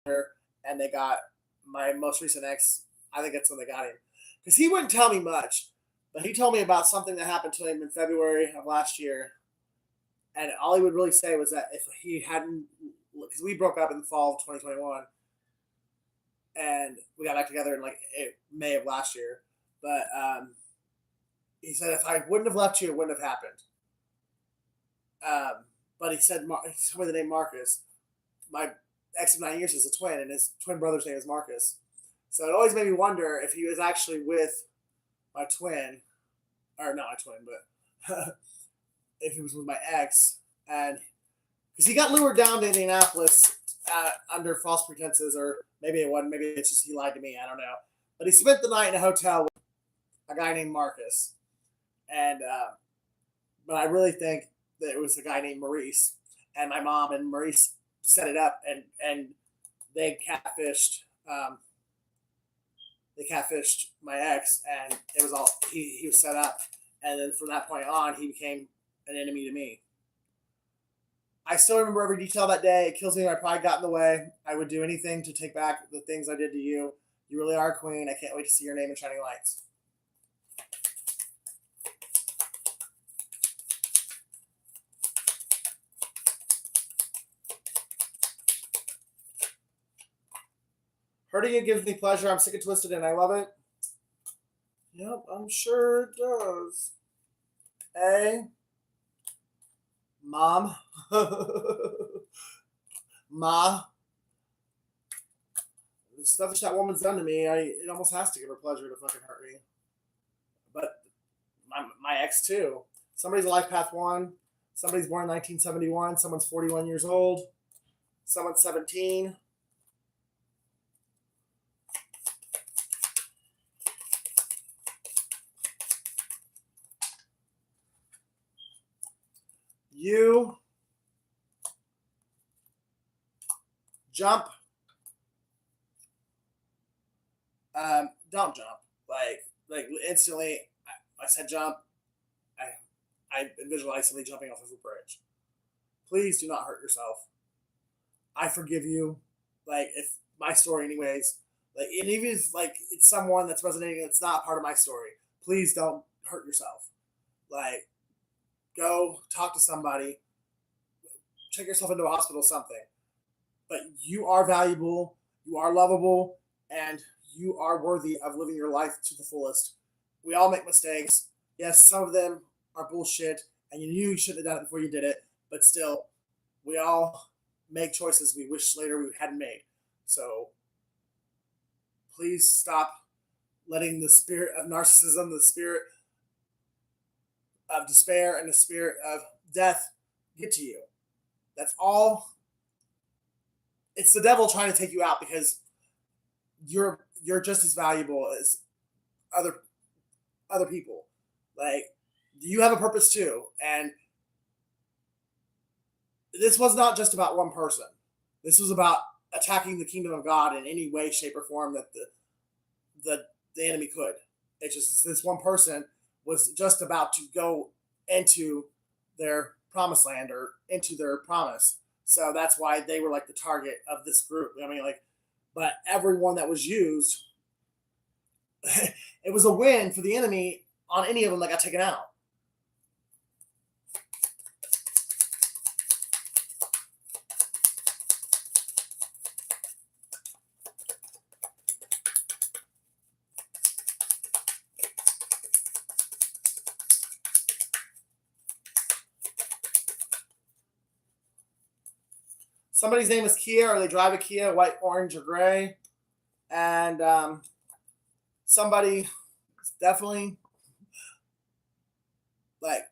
her, and they got my most recent ex. I think that's when they got him. Because he wouldn't tell me much, but he told me about something that happened to him in February of last year. And all he would really say was that if he hadn't, because we broke up in the fall of 2021, and we got back together in like May of last year. But he said if I wouldn't have left you, it wouldn't have happened. But he said, he told me the name Marcus. My ex of 9 years is a twin, and his twin brother's name is Marcus. So it always made me wonder if he was actually with my twin, or not my twin, but if he was with my ex, and because he got lured down to Indianapolis under false pretenses, or maybe it wasn't, maybe it's just he lied to me, I don't know. But he spent the night in a hotel with a guy named Marcus, and but I really think that it was a guy named Maurice, and my mom and Maurice set it up, and they catfished. They catfished my ex, and it was all he was set up, and then from that point on, he became an enemy to me. I still remember every detail of that day. It kills me when my pride got in the way. I would do anything to take back the things I did to you. You really are a queen. I can't wait to see your name in shining lights. Hurting you gives me pleasure. I'm sick and twisted, and I love it. Yep, I'm sure it does. Mom. Ma. The stuff that woman's done to me, it almost has to give her pleasure to fucking hurt me. But my ex, too. Somebody's a life path 1. Somebody's born in 1971. Someone's 41 years old. Someone's 17. You jump. Don't jump. Like instantly. I said jump. I visualize somebody jumping off of a bridge. Please do not hurt yourself. I forgive you. Like, if my story, anyways. Like, and even if like it's someone that's resonating that's not part of my story, please don't hurt yourself. Like, go talk to somebody, check yourself into a hospital, something. But you are valuable, you are lovable, and you are worthy of living your life to the fullest. We all make mistakes. Yes, some of them are bullshit, and you knew you shouldn't have done it before you did it, but still, we all make choices we wish later we hadn't made. So please stop letting the spirit of narcissism, the spirit of despair, and the spirit of death get to you. That's all. It's the devil trying to take you out, because you're just as valuable as other people. Like, you have a purpose too, and this was not just about one person. This was about attacking the kingdom of God in any way, shape, or form that the enemy could. It's just this one person was just about to go into their promised land, or into their promise. So that's why they were like the target of this group. I mean, like, but everyone that was used, it was a win for the enemy on any of them that got taken out. Somebody's name is Kia, or they drive a Kia, white, orange, or gray. And somebody is definitely like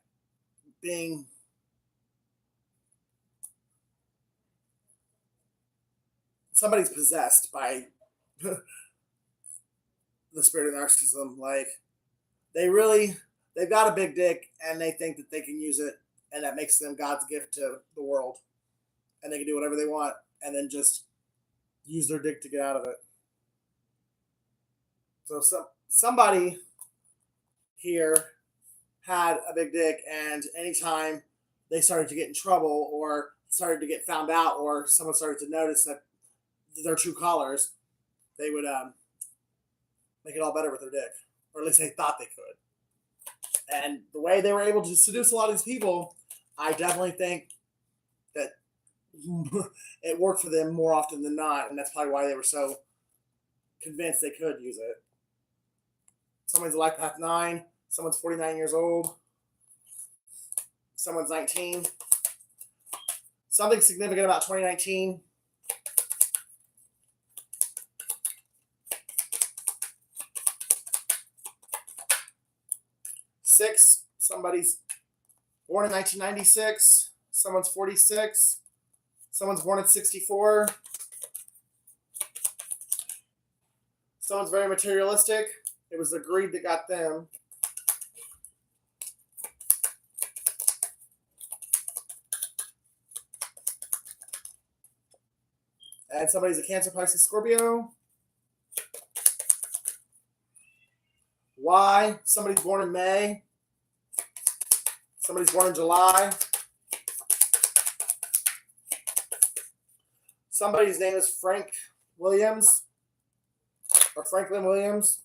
being somebody's possessed by the spirit of narcissism. Like they've got a big dick and they think that they can use it, and that makes them God's gift to the world, and they can do whatever they want and then just use their dick to get out of it. So somebody here had a big dick, and anytime they started to get in trouble or started to get found out, or someone started to notice that their true colors, they would make it all better with their dick, or at least they thought they could. And the way they were able to seduce a lot of these people, I definitely think that it worked for them more often than not, and that's probably why they were so convinced they could use it. Someone's life path 9, someone's 49 years old, someone's 19. Something significant about 2019. Six, somebody's born in 1996, someone's 46, someone's born in 64, someone's very materialistic. It was the greed that got them. And somebody's a Cancer, Pisces, Scorpio. Y, somebody's born in May. Somebody's born in July. Somebody's name is Frank Williams or Franklin Williams.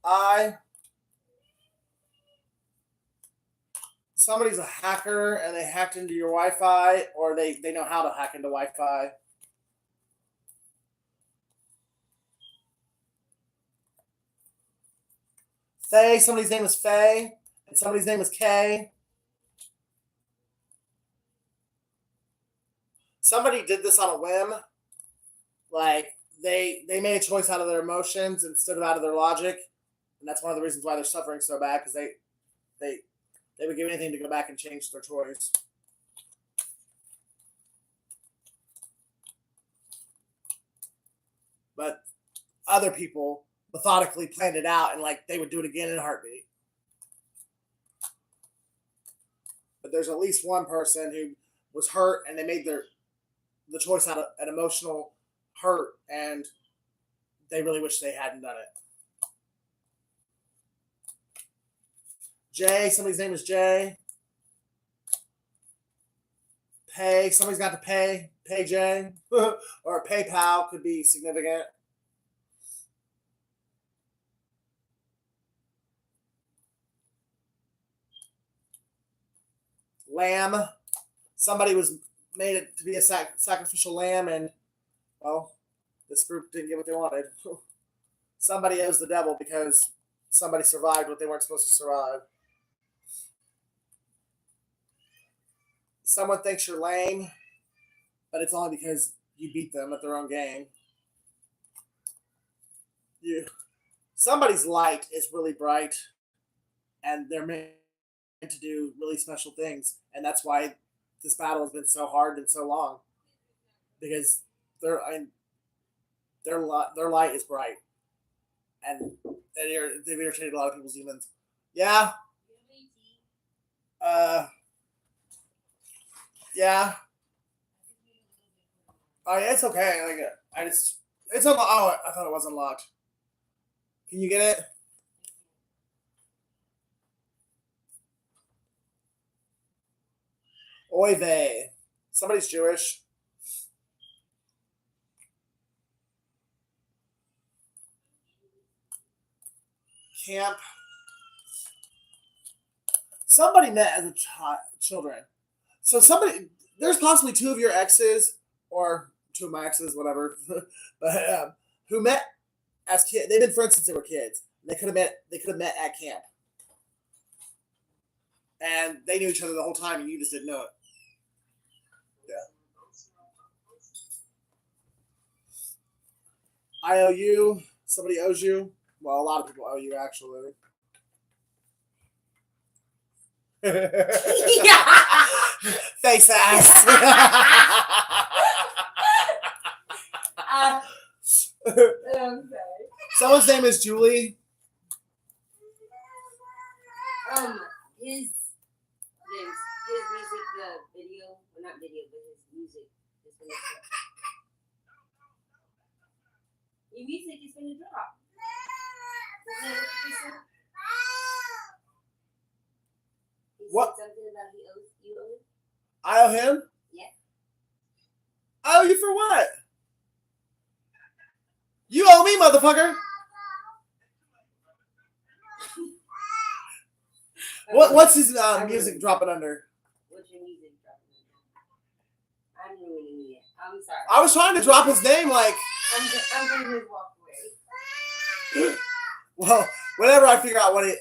I, somebody's a hacker and they hacked into your Wi-Fi, or they know how to hack into Wi-Fi. Faye, somebody's name is Faye, and somebody's name is Kay. Somebody did this on a whim. Like, they made a choice out of their emotions instead of out of their logic. And that's one of the reasons why they're suffering so bad, because they would give anything to go back and change their choice. But other people methodically planned it out, and like they would do it again in a heartbeat. But there's at least one person who was hurt, and they made the choice out of an emotional hurt, and they really wish they hadn't done it. Jay, somebody's name is Jay. Pay, somebody's got to pay Jay. Or PayPal could be significant. Lamb, somebody was made it to be a sacrificial lamb, and well, this group didn't get what they wanted. Somebody owes the devil because somebody survived what they weren't supposed to survive. Someone thinks you're lame, but it's only because you beat them at their own game. Somebody's light is really bright, and they're meant to do really special things, and that's why this battle has been so hard and so long, because their light is bright, and they've irritated a lot of people's demons. Yeah. Yeah. Oh, yeah, it's okay. It's unlocked. Oh, I thought it was unlocked. Can you get it? Oy vey. Somebody's Jewish. Camp. Somebody met as a children. So there's possibly two of your exes, or two of my exes, whatever, but who met as kids. They've been friends since they were kids. They could have met at camp, and they knew each other the whole time, and you just didn't know it. Yeah. I owe you. Somebody owes you. Well, a lot of people owe you, actually. Face ass. I'm sorry. Someone's name is Julie. His music, video, well, not video, but his music is gonna drop. Your music is gonna drop. What? Something about he owes you owe him? I owe him? Yeah. I owe you for what? You owe me, motherfucker. What's his music dropping under? What's your music dropping under? I'm ruining it. I'm sorry. I was trying to drop his name like. I'm going to walk away. Well, whenever I figure out what it.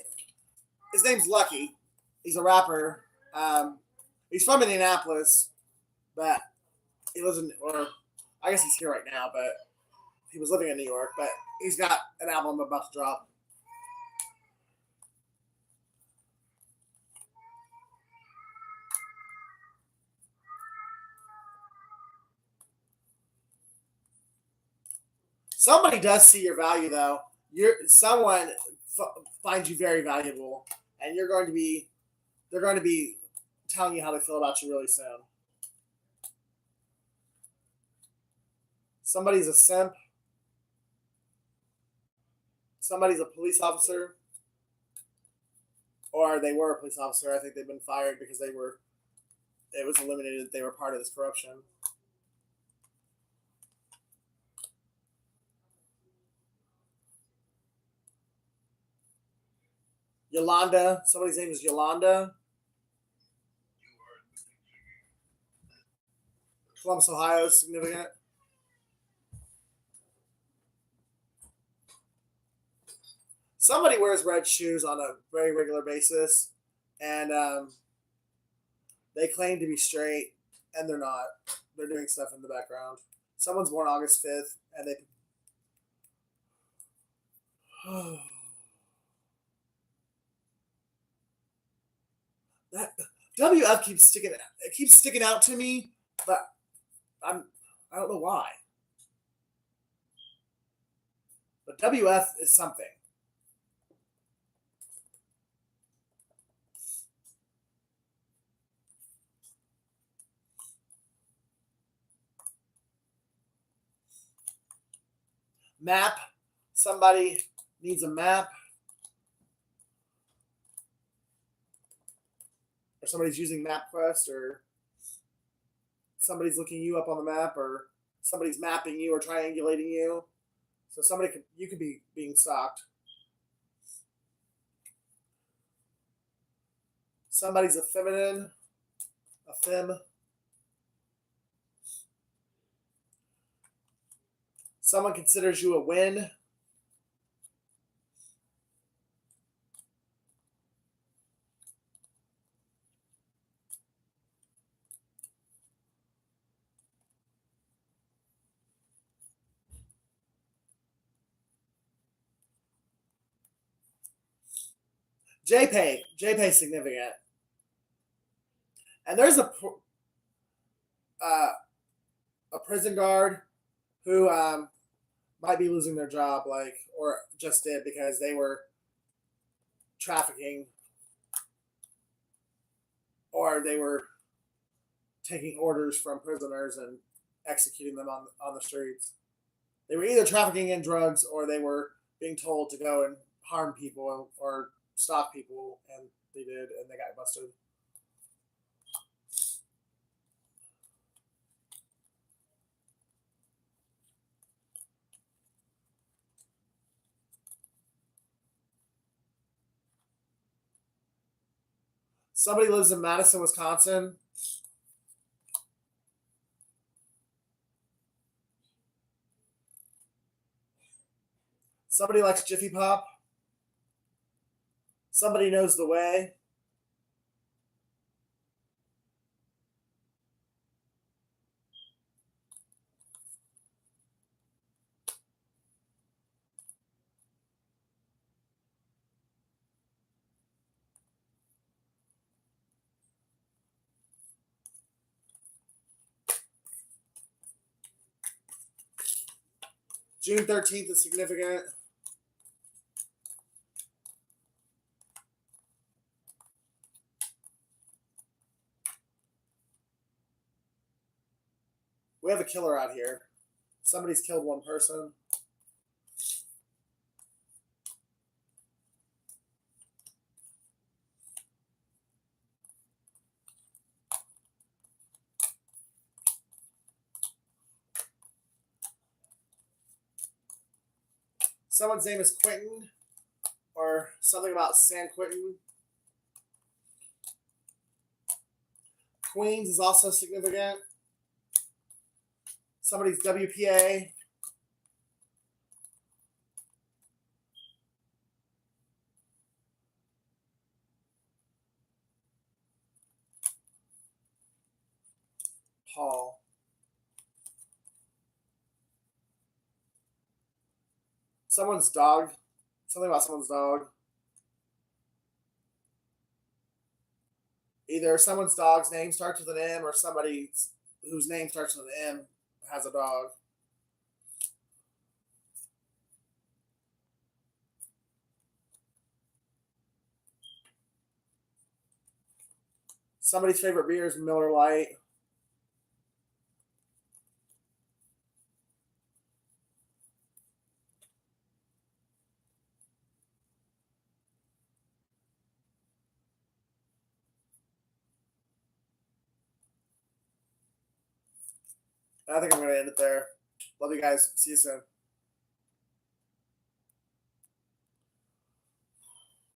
His name's Lucky. He's a rapper. He's from Indianapolis, but he lives in, or I guess he's here right now, but he was living in New York. But he's got an album about to drop. Somebody does see your value, though. Someone finds you very valuable, and they're going to be telling you how they feel about you really soon. Somebody's a simp. Somebody's a police officer, or they were a police officer. I think they've been fired because it was eliminated that they were part of this corruption. Yolanda. Somebody's name is Yolanda. Columbus, Ohio is significant. Somebody wears red shoes on a very regular basis, and they claim to be straight, and they're not. They're doing stuff in the background. Someone's born August 5th, and they... That WF keeps sticking out to me, but I don't know why. But WF is something. Map. Somebody needs a map. Or somebody's using MapQuest, or somebody's looking you up on the map, or somebody's mapping you or triangulating you. So you could be being stalked. Somebody's a feminine, a femme. Someone considers you a win. JPay is significant. And there's a prison guard who might be losing their job, or just did, because they were trafficking, or they were taking orders from prisoners and executing them on the streets. They were either trafficking in drugs, or they were being told to go and harm people or stalk people, and they did, and they got busted. Somebody lives in Madison, Wisconsin. Somebody likes Jiffy Pop. Somebody knows the way. June 13th is significant. We have a killer out here. Somebody's killed one person. Someone's name is Quentin, or something about San Quentin. Queens is also significant. Somebody's WPA. Paul. Someone's dog. Something about someone's dog. Either someone's dog's name starts with an M or somebody whose name starts with an M has a dog. Somebody's favorite beer is Miller Lite. I think I'm going to end it there. Love you guys. See you soon.